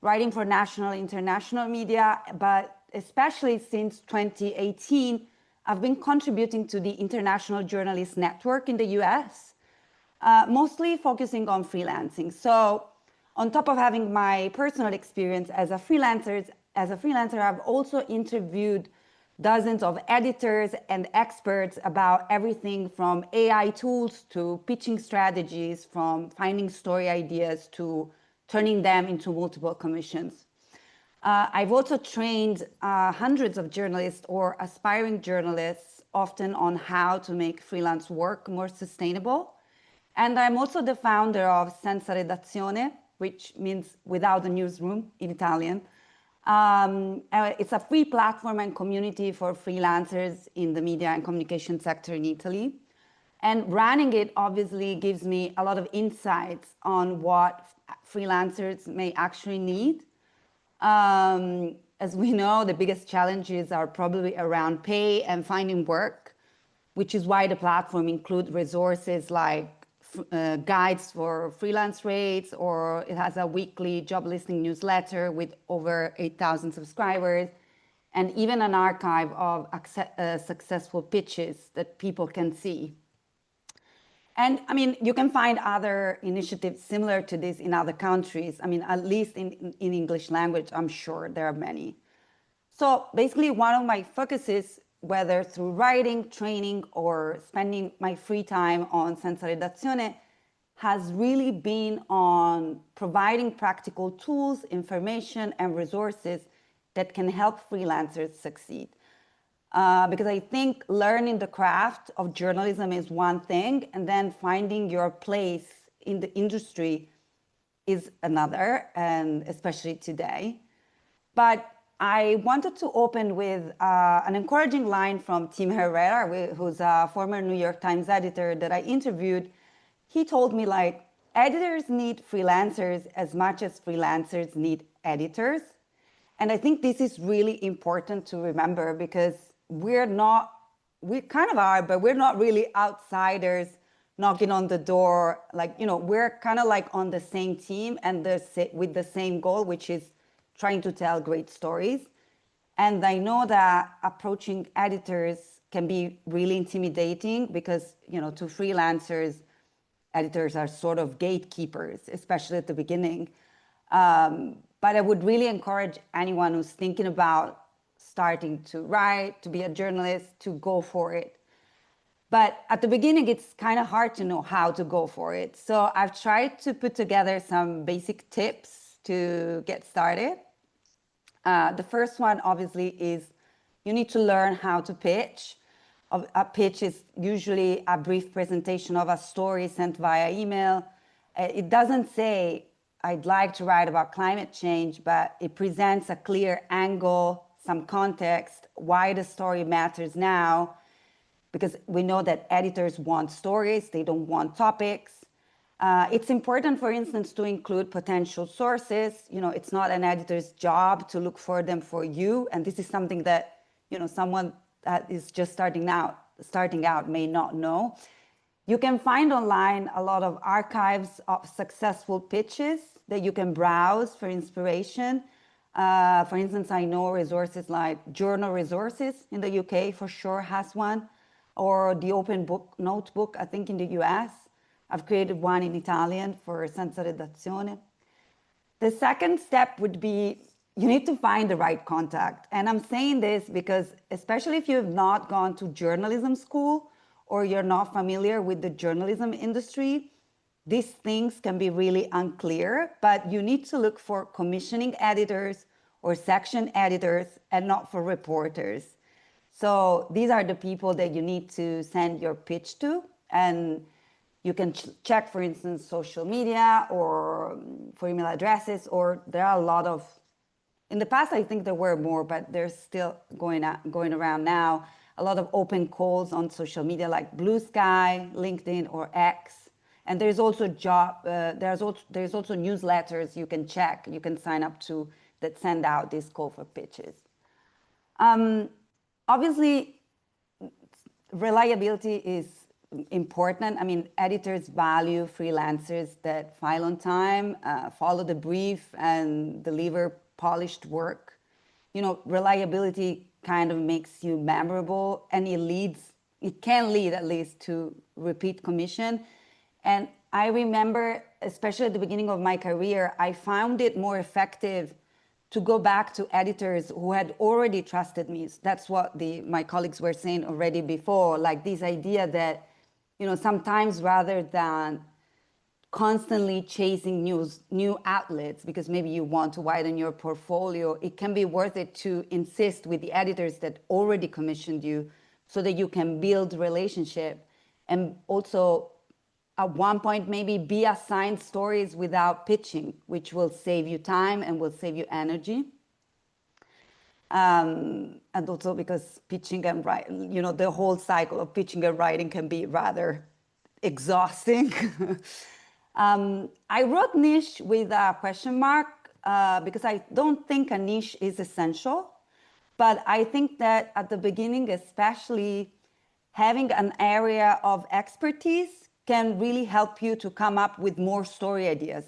writing for national, international media, but especially since 2018, I've been contributing to the International Journalist Network in the US, mostly focusing on freelancing. So on top of having my personal experience as a freelancer, I've also interviewed dozens of editors and experts about everything from AI tools to pitching strategies, from finding story ideas to turning them into multiple commissions. I've also trained hundreds of journalists or aspiring journalists, often on how to make freelance work more sustainable. And I'm also the founder of Senza Redazione, which means without a newsroom in Italian. It's a free platform and community for freelancers in the media and communication sector in Italy. And running it obviously gives me a lot of insights on what freelancers may actually need. As we know, the biggest challenges are probably around pay and finding work, which is why the platform includes resources like guides for freelance rates, or it has a weekly job listing newsletter with over 8,000 subscribers, and even an archive of successful pitches that people can see. And I mean, you can find other initiatives similar to this in other countries. I mean, at least in English language, I'm sure there are many. So basically, one of my focuses, whether through writing, training, or spending my free time on Senza Redazione, has really been on providing practical tools, information, and resources that can help freelancers succeed. Because I think learning the craft of journalism is one thing, and then finding your place in the industry is another, and especially today. But I wanted to open with an encouraging line from Tim Herrera, who's a former New York Times editor that I interviewed. He told me, like, editors need freelancers as much as freelancers need editors. And I think this is really important to remember, because we kind of are, but we're not really outsiders knocking on the door. Like, we're kind of like on the same team and with the same goal, which is trying to tell great stories. And I know that approaching editors can be really intimidating because, to freelancers, editors are sort of gatekeepers, especially at the beginning. But I would really encourage anyone who's thinking about starting to write, to be a journalist, to go for it. But at the beginning, it's kind of hard to know how to go for it. So I've tried to put together some basic tips to get started. The first one, obviously, is you need to learn how to pitch. A pitch is usually a brief presentation of a story sent via email. It doesn't say, I'd like to write about climate change, but it presents a clear angle, some context, why the story matters now, because we know that editors want stories, they don't want topics. It's important, for instance, to include potential sources. It's not an editor's job to look for them for you. And this is something that, someone that is just starting out may not know. You can find online a lot of archives of successful pitches that you can browse for inspiration. For instance, I know resources like Journal Resources in the UK for sure has one, or the Open Book Notebook, I think in the US. I've created one in Italian for Senza Redazione. The second step would be, you need to find the right contact. And I'm saying this because, especially if you have not gone to journalism school or you're not familiar with the journalism industry, these things can be really unclear, but you need to look for commissioning editors or section editors and not for reporters. So these are the people that you need to send your pitch to. And you can check, for instance, social media or for email addresses, or there are a lot of, in the past, I think there were more, but they're still going around now, a lot of open calls on social media like Blue Sky, LinkedIn, or X. And there's also there's also newsletters you can check, you can sign up to, that send out this call for pitches. Obviously, reliability is important. I mean, editors value freelancers that file on time, follow the brief, and deliver polished work. Reliability kind of makes you memorable, and it can lead at least to repeat commission. And I remember, especially at the beginning of my career, I found it more effective to go back to editors who had already trusted me. That's what my colleagues were saying already before, like this idea that, sometimes rather than constantly chasing new outlets, because maybe you want to widen your portfolio, it can be worth it to insist with the editors that already commissioned you so that you can build relationship, and also at one point maybe be assigned stories without pitching, which will save you time and will save you energy. And also because pitching and writing, the whole cycle of pitching and writing can be rather exhausting. I wrote niche with a question mark because I don't think a niche is essential, but I think that at the beginning, especially, having an area of expertise can really help you to come up with more story ideas,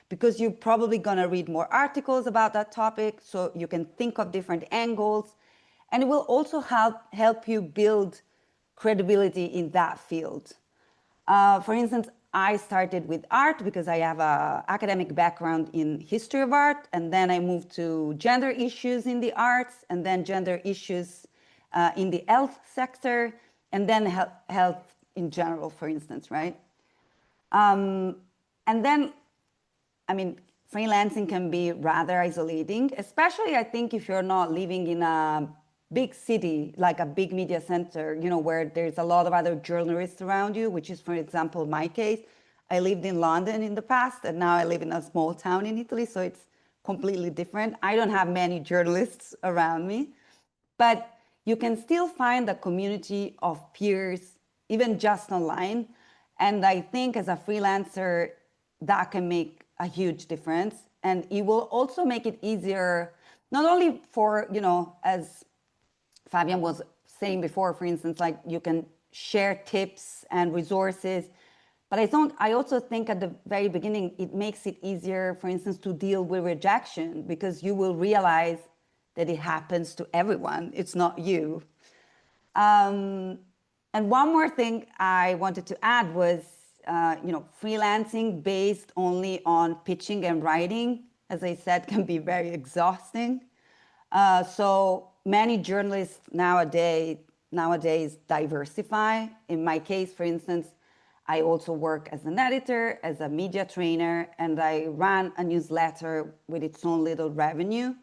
because you're probably going to read more articles about that topic, so you can think of different angles, and it will also help you build credibility in that field. For instance, I started with art because I have an academic background in history of art, and then I moved to gender issues in the arts, and then gender issues in the health sector, and then health in general, for instance, right? And then, I mean, freelancing can be rather isolating, especially I think if you're not living in a big city, like a big media center, you know, where there's a lot of other journalists around you, which is, for example, my case. I lived in London in the past, and now I live in a small town in Italy, so it's completely different. I don't have many journalists around me, but you can still find a community of peers, even just online. And I think as a freelancer, that can make a huge difference. And it will also make it easier, not only for, you know, as Fabian was saying before, for instance, like you can share tips and resources, but I also think at the very beginning, it makes it easier, for instance, to deal with rejection, because you will realize that it happens to everyone. It's not you. And one more thing I wanted to add was, you know, freelancing based only on pitching and writing, as I said, can be very exhausting. So many journalists nowadays diversify. In my case, for instance, I also work as an editor, as a media trainer, and I run a newsletter with its own little revenue.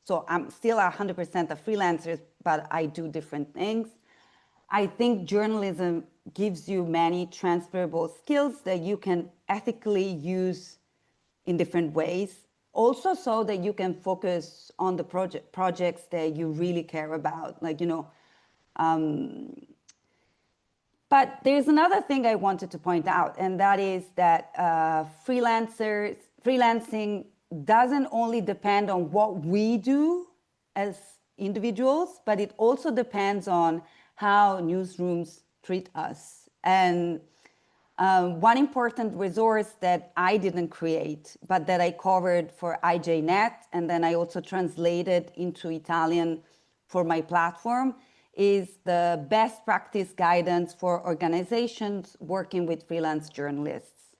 So I'm still 100% a freelancer, but I do different things. I think journalism gives you many transferable skills that you can ethically use in different ways. Also so that you can focus on the projects that you really care about, like, you know. But there's another thing I wanted to point out, and that is that freelancing doesn't only depend on what we do as individuals, but it also depends on how newsrooms treat us. And one important resource that I didn't create, but that I covered for IJNet, and then I also translated into Italian for my platform, is the best practice guidance for organizations working with freelance journalists.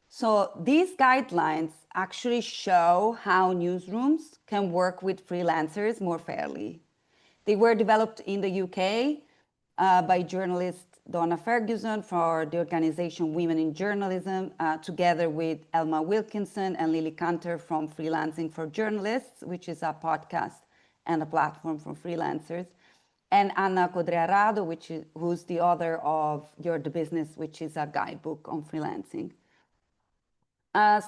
So these guidelines actually show how newsrooms can work with freelancers more fairly. They were developed in the UK by journalist Donna Ferguson for the organization Women in Journalism, together with Elma Wilkinson and Lily Cantor from Freelancing for Journalists, which is a podcast and a platform for freelancers, and Anna Codrearado, who's the author of You're the Business, which is a guidebook on freelancing.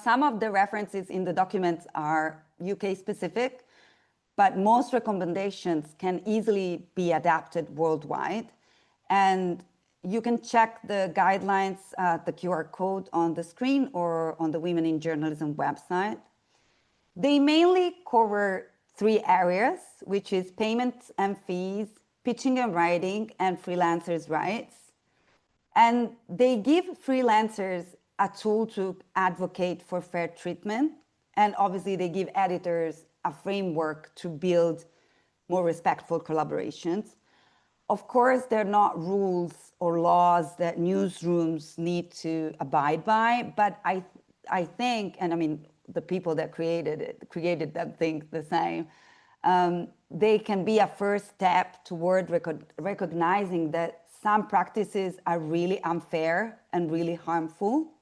Some of the references in the documents are UK specific, but most recommendations can easily be adapted worldwide. And you can check the guidelines, the QR code on the screen or on the Women in Journalism website. They mainly cover 3 areas, which is payments and fees, pitching and writing, and freelancers' rights. And they give freelancers a tool to advocate for fair treatment. And obviously they give editors a framework to build more respectful collaborations. Of course, they're not rules or laws that newsrooms need to abide by, but I think, and I mean, the people that created them think the same. They can be a first step toward recognizing that some practices are really unfair and really harmful.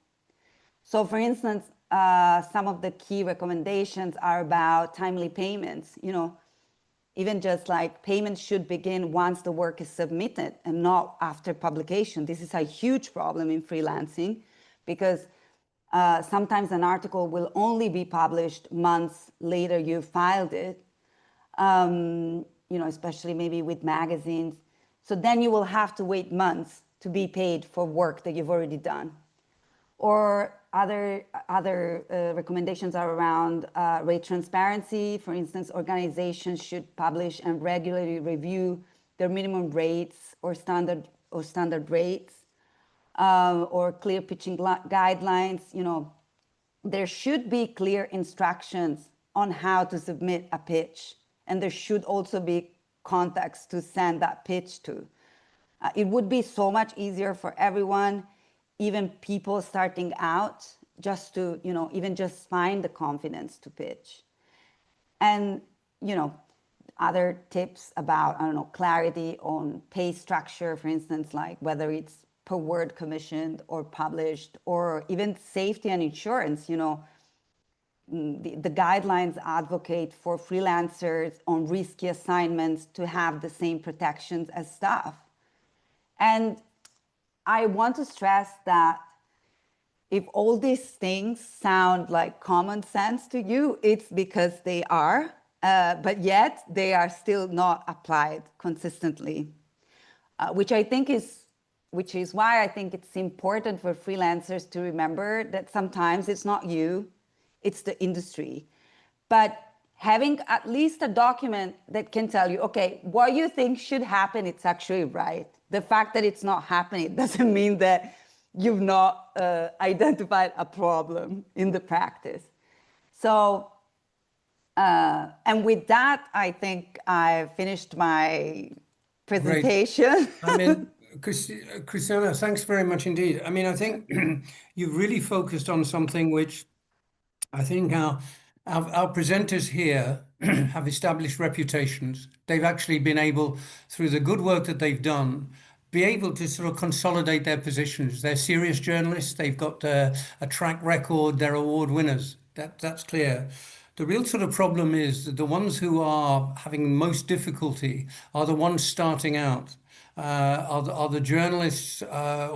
So for instance, some of the key recommendations are about timely payments. You know, even just like payments should begin once the work is submitted and not after publication. This is a huge problem in freelancing because sometimes an article will only be published months later you filed it, you know, especially maybe with magazines. So then you will have to wait months to be paid for work that you've already done. Or other recommendations are around rate transparency. For instance, organizations should publish and regularly review their minimum rates or standard rates, or clear pitching guidelines. You know, there should be clear instructions on how to submit a pitch, and there should also be context to send that pitch to. It would be so much easier for everyone, even people starting out, just to, you know, even just find the confidence to pitch. And, you know, other tips about, I don't know, clarity on pay structure, for instance, like whether it's per word commissioned or published, or even safety and insurance. The guidelines advocate for freelancers on risky assignments to have the same protections as staff. And I want to stress that if all these things sound like common sense to you, it's because they are, but yet they are still not applied consistently, which is why I think it's important for freelancers to remember that sometimes it's not you, it's the industry. But having at least a document that can tell you, okay, what you think should happen, it's actually right. The fact that it's not happening doesn't mean that you've not identified a problem in the practice. So, and with that, I think I finished my presentation. I mean, Christiana, thanks very much indeed. I mean, I think you've really focused on something which I think our presenters here have established reputations. They've actually been able, through the good work that they've done, be able to sort of consolidate their positions. They're serious journalists. They've got a track record. They're award winners. That's clear. The real sort of problem is that the ones who are having most difficulty are the ones starting out, are the journalists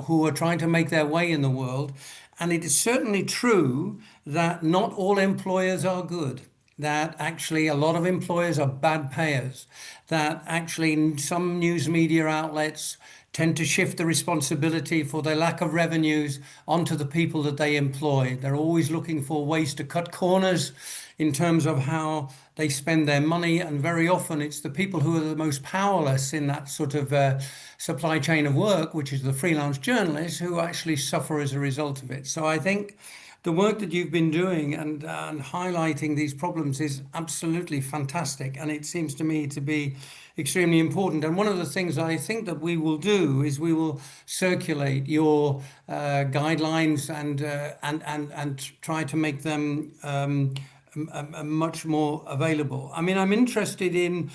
who are trying to make their way in the world. And it is certainly true that not all employers are good, that actually a lot of employers are bad payers, that actually some news media outlets tend to shift the responsibility for their lack of revenues onto the people that they employ. They're always looking for ways to cut corners in terms of how they spend their money, and very often it's the people who are the most powerless in that sort of supply chain of work, which is the freelance journalists, who actually suffer as a result of it. So I think the work that you've been doing and highlighting these problems is absolutely fantastic, and it seems to me to be extremely important. And one of the things I think that we will do is we will circulate your guidelines and try to make them much more available. I mean, I'm interested in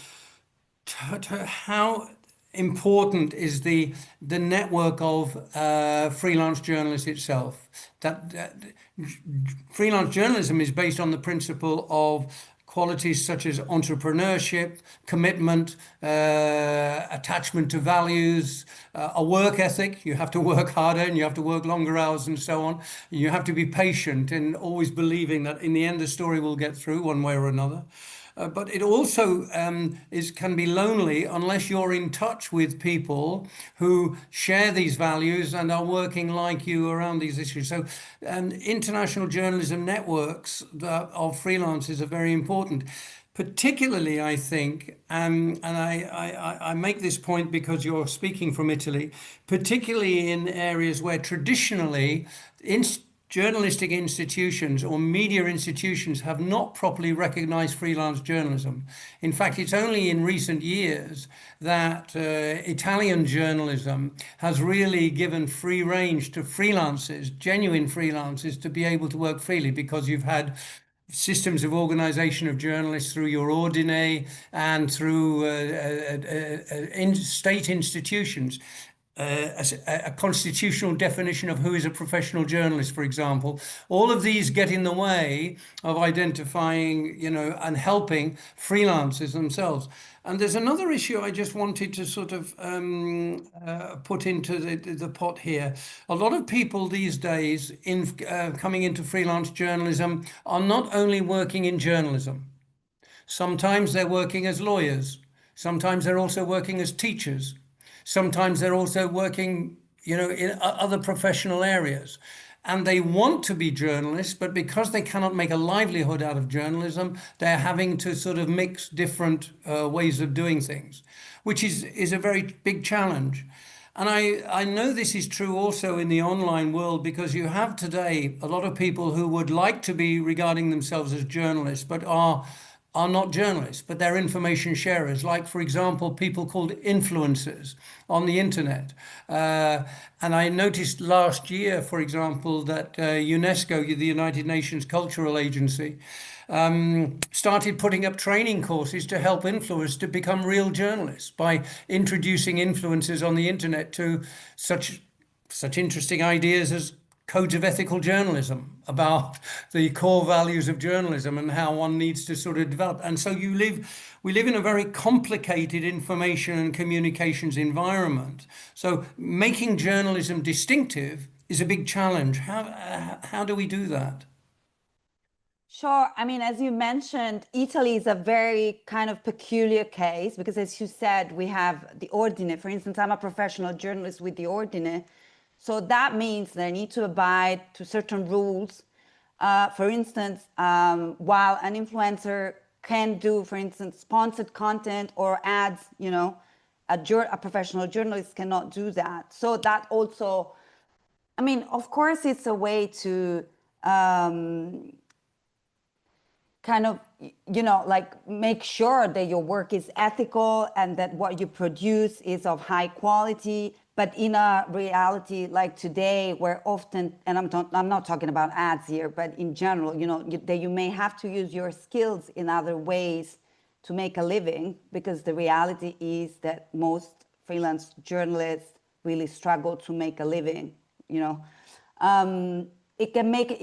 how important is the network of freelance journalists itself. That freelance journalism is based on the principle of qualities such as entrepreneurship, commitment, attachment to values, a work ethic. You have to work harder and you have to work longer hours and so on. You have to be patient and always believing that in the end the story will get through one way or another. But it also can be lonely unless you're in touch with people who share these values and are working like you around these issues. So international journalism networks of freelancers are very important. Particularly, I think, and I make this point because you're speaking from Italy, particularly in areas where traditionally journalistic institutions or media institutions have not properly recognized freelance journalism. In fact, it's only in recent years that Italian journalism has really given free range to freelancers, genuine freelancers, to be able to work freely, because you've had systems of organization of journalists through your ordine and through state institutions. A constitutional definition of who is a professional journalist, for example. All of these get in the way of identifying, and helping freelancers themselves. And there's another issue I just wanted to sort of put into the pot here. A lot of people these days coming into freelance journalism are not only working in journalism. Sometimes they're working as lawyers. Sometimes they're also working as teachers. Sometimes they're also working, in other professional areas. And they want to be journalists, but because they cannot make a livelihood out of journalism, they're having to sort of mix different ways of doing things, which is a very big challenge. And I know this is true also in the online world, because you have today a lot of people who would like to be regarding themselves as journalists, but are not journalists, but they're information sharers, like, for example, people called influencers on the internet. And I noticed last year, for example, that UNESCO, the United Nations Cultural Agency, started putting up training courses to help influencers to become real journalists by introducing influencers on the internet to such such interesting ideas as codes of ethical journalism, about the core values of journalism and how one needs to sort of develop. And so we live in a very complicated information and communications environment. So making journalism distinctive is a big challenge. How do we do that? Sure. I mean, as you mentioned, Italy is a very kind of peculiar case because, as you said, we have the Ordine. For instance, I'm a professional journalist with the Ordine. So that means that I need to abide to certain rules. For instance, while an influencer can do, for instance, sponsored content or ads, you know, a professional journalist cannot do that. So that also, I mean, of course, it's a way to kind of, you know, like make sure that your work is ethical and that what you produce is of high quality. But in a reality like today, where often, and I'm not talking about ads here, but in general, you know, that you may have to use your skills in other ways to make a living, because the reality is that most freelance journalists really struggle to make a living, you know. It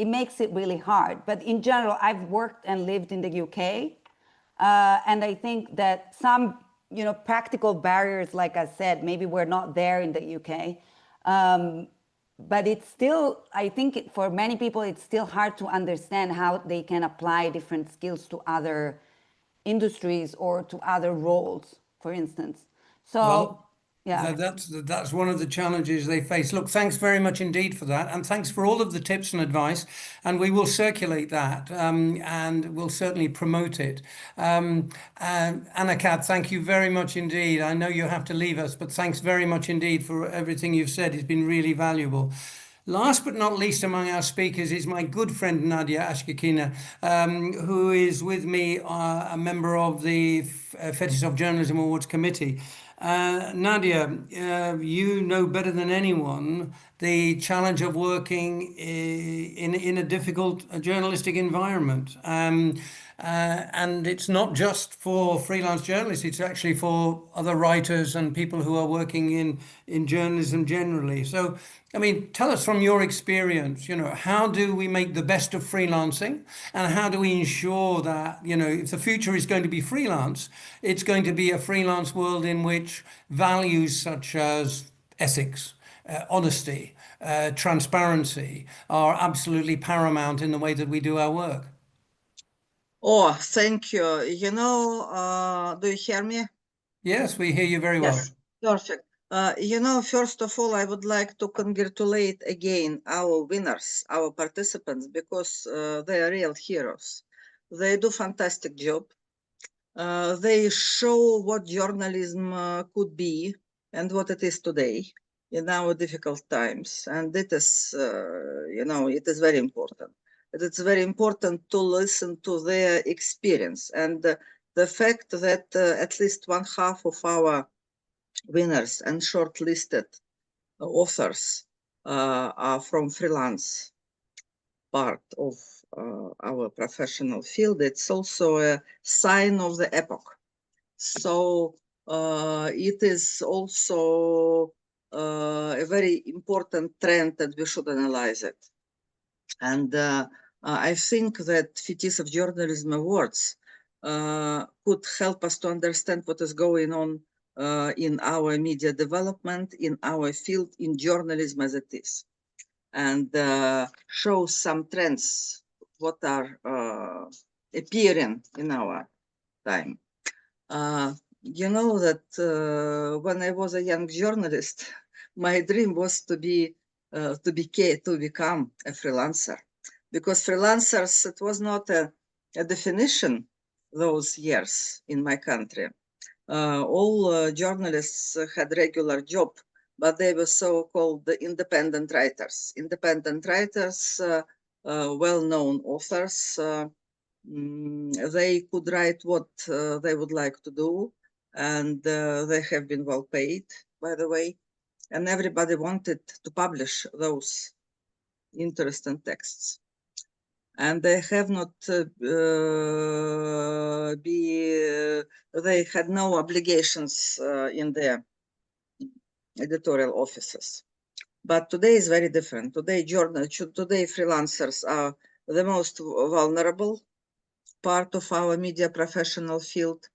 makes it really hard. But in general, I've worked and lived in the UK, and I think that some, you know, practical barriers, like I said, maybe we're not there in the UK, but it's still, I think for many people, it's still hard to understand how they can apply different skills to other industries or to other roles, for instance. So. Well, yeah. That's one of the challenges they face. Look, thanks very much indeed for that. And thanks for all of the tips and advice. And we will circulate that and we'll certainly promote it. Anna-Kat, thank you very much indeed. I know you have to leave us, but thanks very much indeed for everything you've said. It's been really valuable. Last but not least among our speakers is my good friend Azhgikhina, who is with me, a member of the Fetisov Journalism Awards committee. Nadia, you know better than anyone the challenge of working in a difficult journalistic environment. And it's not just for freelance journalists, it's actually for other writers and people who are working in journalism generally. So, I mean, tell us from your experience, you know, how do we make the best of freelancing, and how do we ensure that, you know, if the future is going to be freelance, it's going to be a freelance world in which values such as ethics, honesty, transparency are absolutely paramount in the way that we do our work? Oh, thank you. You know, do you hear me? Yes, we hear you very well. Yes, perfect. You know, first of all, I would like to congratulate again our winners, our participants, because they are real heroes. They do fantastic job. They show what journalism could be and what it is today in our difficult times. And it is, you know, it is very important. It's very important to listen to their experience. And the fact that at least one half of our winners and shortlisted authors are from freelance part of our professional field, it's also a sign of the epoch. So it is also a very important trend that we should analyze it. And I think that Fetisov Journalism Awards could help us to understand what is going on in our media development, in our field, in journalism as it is, and show some trends what are appearing in our time. You know that when I was a young journalist, my dream was to become a freelancer, because freelancers, it was not a definition those years in my country. All journalists had regular job, but they were so-called the independent writers. Independent writers, well-known authors, they could write what they would like to do, and they have been well paid, by the way, and everybody wanted to publish those interesting texts. And they have not they had no obligations in their editorial offices. But today is very different. Today, freelancers are the most vulnerable part of our media professional field.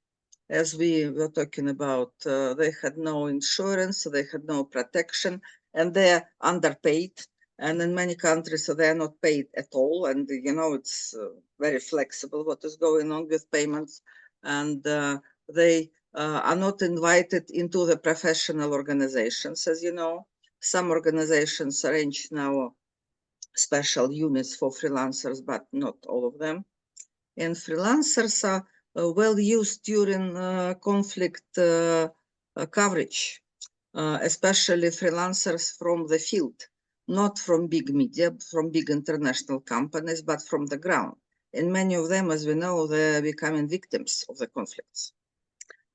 As we were talking about, they had no insurance, they had no protection, and they're underpaid. And in many countries, they're not paid at all. And, you know, it's very flexible what is going on with payments. And they are not invited into the professional organizations, as you know. Some organizations arrange now special units for freelancers, but not all of them. And freelancers are well used during conflict coverage, especially freelancers from the field, not from big media, from big international companies, but from the ground. And many of them, as we know, they're becoming victims of the conflicts.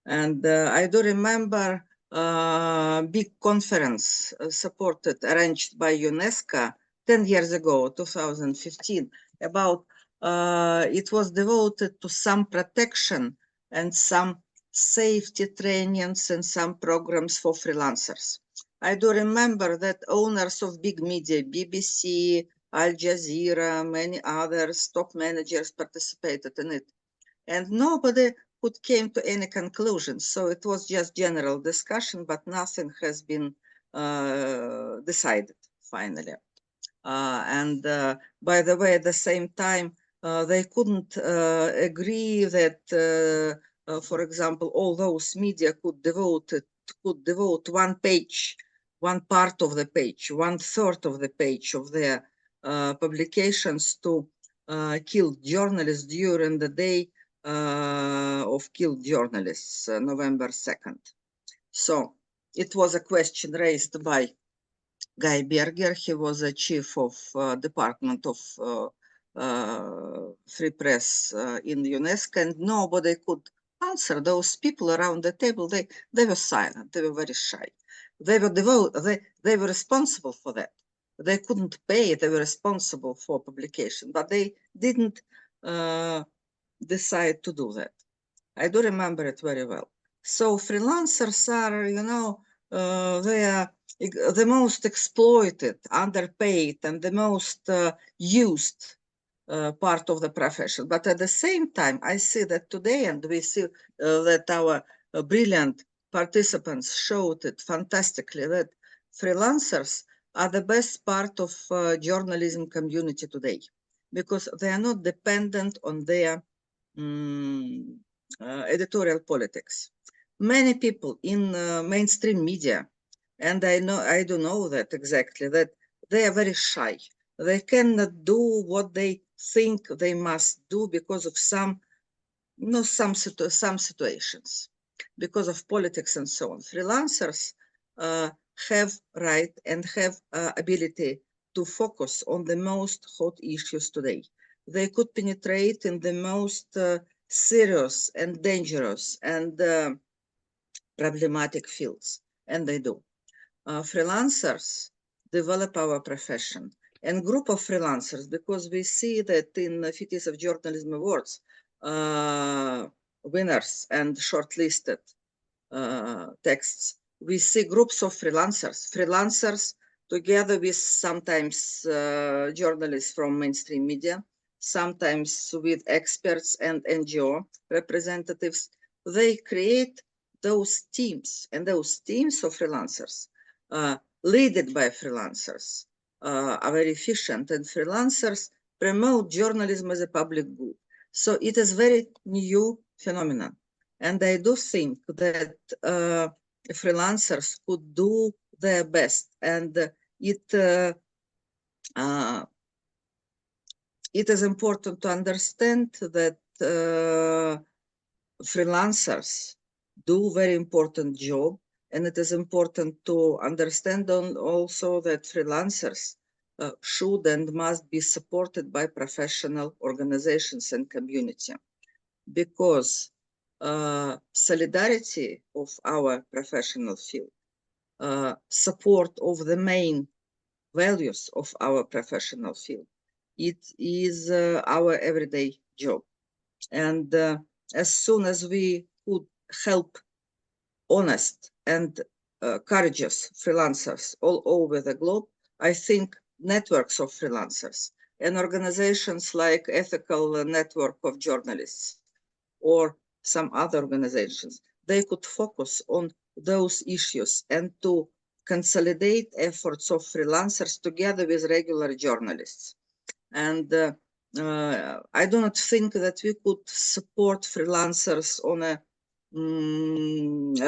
And I do remember a big conference arranged by UNESCO 10 years ago, 2015, about it was devoted to some protection and some safety trainings and some programs for freelancers. I do remember that owners of big media, BBC, Al Jazeera, many others, top managers participated in it. And nobody came to any conclusions. So it was just general discussion, but nothing has been decided finally. By the way, at the same time, they couldn't agree that, for example, all those media could devote one page, one part of the page, 1/3 of the page of their publications to killed journalists during the day of killed journalists, November 2nd. So it was a question raised by Guy Berger. He was a chief of Department of Free Press in UNESCO, and nobody could answer. Those people around the table, they were silent. They were very shy. They were responsible for that. They couldn't pay. They were responsible for publication, but they didn't decide to do that. I do remember it very well. So freelancers are, you know, they are the most exploited, underpaid, and the most used part of the profession. But at the same time, I see that today, and we see that our brilliant participants showed it fantastically, that freelancers are the best part of journalism community today, because they are not dependent on their editorial politics. Many people in mainstream media, and I do know that exactly, that they are very shy. They cannot do what they think they must do because of some situations, because of politics and so on. Freelancers have right and have ability to focus on the most hot issues today. They could penetrate in the most serious and dangerous and problematic fields, and they do. Freelancers develop our profession, and group of freelancers, because we see that in the Fetisov Journalism Awards, winners and shortlisted texts, we see groups of freelancers together with sometimes journalists from mainstream media, sometimes with experts and NGO representatives. They create those teams, and those teams of freelancers, led by freelancers, are very efficient, and freelancers promote journalism as a public good. So it is very new phenomenon. And I do think that freelancers could do their best, and it is important to understand that freelancers do very important job, and it is important to understand also that freelancers should and must be supported by professional organizations and community, because solidarity of our professional field, support of the main values of our professional field, it is our everyday job. And as soon as we could help honest and courageous freelancers all over the globe. I think networks of freelancers and organizations like Ethical Network of Journalists or some other organizations, they could focus on those issues and to consolidate efforts of freelancers together with regular journalists. And I do not think that we could support freelancers on a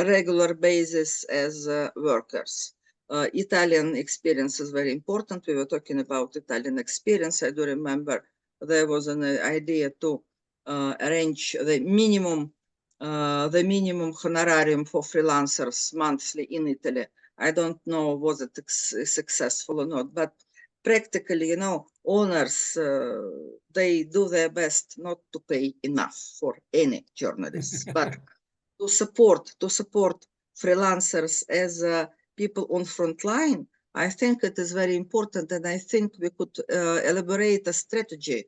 regular basis as workers. Italian experience is very important. We were talking about Italian experience. I do remember there was an idea to arrange the minimum honorarium for freelancers monthly in Italy. I don't know was it successful or not, but practically, you know, owners, they do their best not to pay enough for any journalists, but to support freelancers as people on front line. I think it is very important, and I think we could elaborate a strategy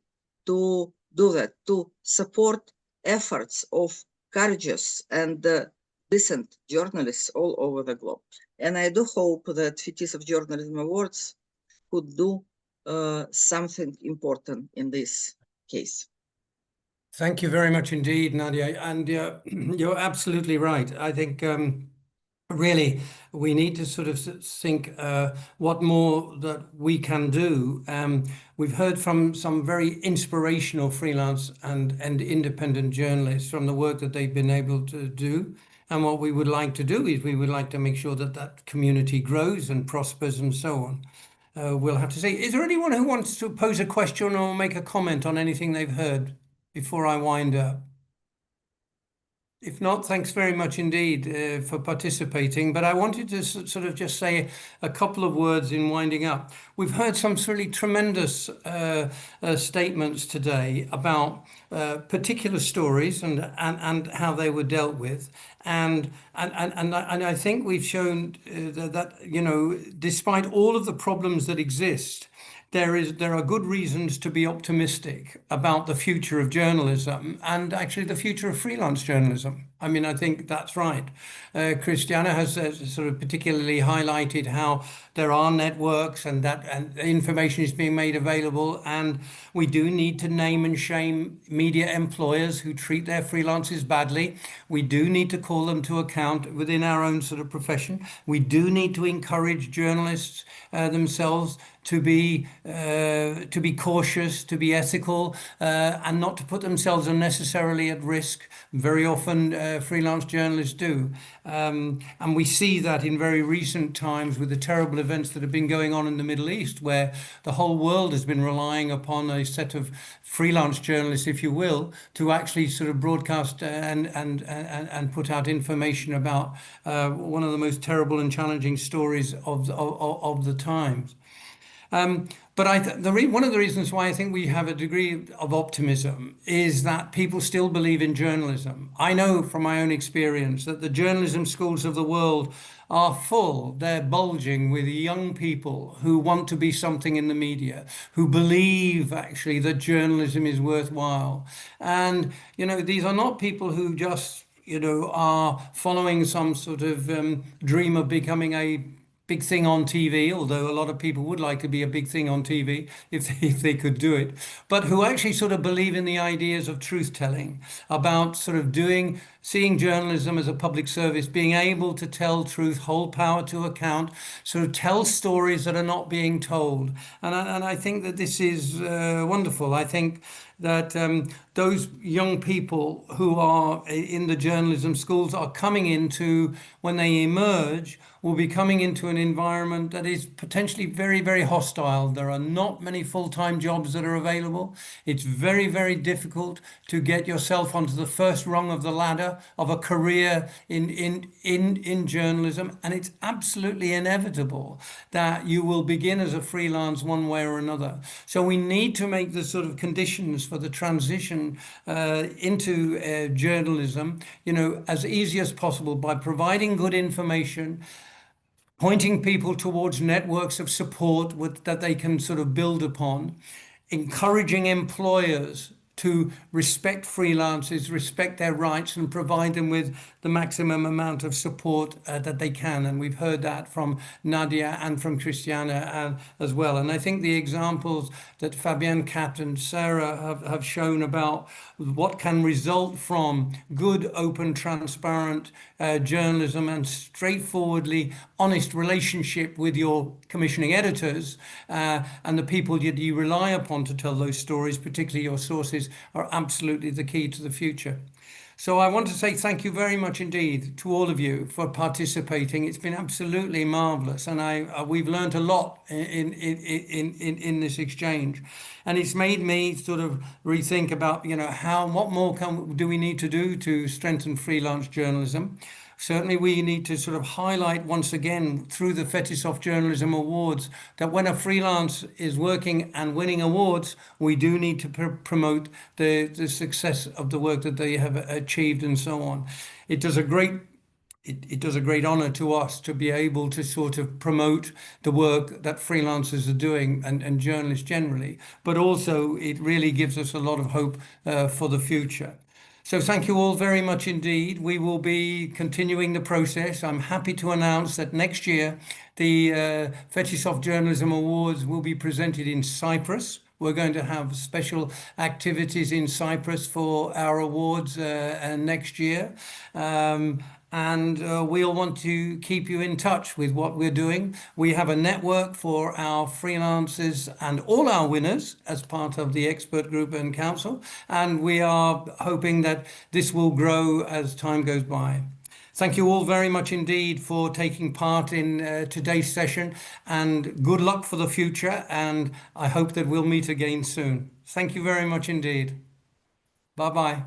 to do that, to support efforts of courageous and decent journalists all over the globe. And I do hope that Fetisov Journalism Awards could do something important in this case. Thank you very much indeed, Nadia. And you're absolutely right. I think really we need to sort of think what more that we can do. We've heard from some very inspirational freelance and independent journalists from the work that they've been able to do. And what we would like to do is we would like to make sure that that community grows and prospers and so on. We'll have to see. Is there anyone who wants to pose a question or make a comment on anything they've heard before I wind up? If not, thanks very much indeed for participating. But I wanted to sort of just say a couple of words in winding up. We've heard some really tremendous statements today about particular stories and how they were dealt with. And I think we've shown that, you know, despite all of the problems that exist, there are good reasons to be optimistic about the future of journalism and actually the future of freelance journalism. I mean, I think that's right. Christiana has sort of particularly highlighted how there are networks and information is being made available, and we do need to name and shame media employers who treat their freelancers badly. We do need to call them to account within our own sort of profession. We do need to encourage journalists themselves to be cautious, to be ethical, and not to put themselves unnecessarily at risk. Very often freelance journalists do. And we see that in very recent times with the terrible events that have been going on in the Middle East, where the whole world has been relying upon a set of freelance journalists, if you will, to actually sort of broadcast and put out information about one of the most terrible and challenging stories of the times. But one of the reasons why I think we have a degree of optimism is that people still believe in journalism. I know from my own experience that the journalism schools of the world are full, they're bulging with young people who want to be something in the media, who believe actually that journalism is worthwhile. And, you know, these are not people who just, you know, are following some sort of dream of becoming a big thing on TV, although a lot of people would like to be a big thing on TV if they could do it, but who actually sort of believe in the ideas of truth-telling, about sort of seeing journalism as a public service, being able to tell truth, hold power to account, sort of tell stories that are not being told. And I think that this is wonderful. I think that those young people who are in the journalism schools are coming into, when they emerge, will be coming into an environment that is potentially very, very hostile. There are not many full-time jobs that are available. It's very, very difficult to get yourself onto the first rung of the ladder of a career in journalism. And it's absolutely inevitable that you will begin as a freelance one way or another. So we need to make the sort of conditions for the transition into journalism, you know, as easy as possible by providing good information, pointing people towards networks of support that they can sort of build upon, encouraging employers to respect freelancers, respect their rights, and provide them with the maximum amount of support that they can. And we've heard that from Nadia and from Christiana as well. And I think the examples that Fabian, Kat, and Sarah have shown about what can result from good, open, transparent journalism and straightforwardly honest relationship with your commissioning editors and the people that you rely upon to tell those stories, particularly your sources, are absolutely the key to the future. So I want to say thank you very much indeed to all of you for participating. It's been absolutely marvelous, and we've learned a lot in this exchange, and it's made me sort of rethink about what more do we need to do to strengthen freelance journalism. Certainly, we need to sort of highlight once again through the Fetisov Journalism Awards that when a freelance is working and winning awards, we do need to promote the success of the work that they have achieved and so on. It does a great honor to us to be able to sort of promote the work that freelancers are doing and journalists generally, but also it really gives us a lot of hope for the future. So thank you all very much indeed. We will be continuing the process. I'm happy to announce that next year the Fetisov Journalism Awards will be presented in Cyprus. We're going to have special activities in Cyprus for our awards next year. And we'll want to keep you in touch with what we're doing. We have a network for our freelancers and all our winners as part of the expert group and council. And we are hoping that this will grow as time goes by. Thank you all very much indeed for taking part in today's session, and good luck for the future. And I hope that we'll meet again soon. Thank you very much indeed. Bye-bye.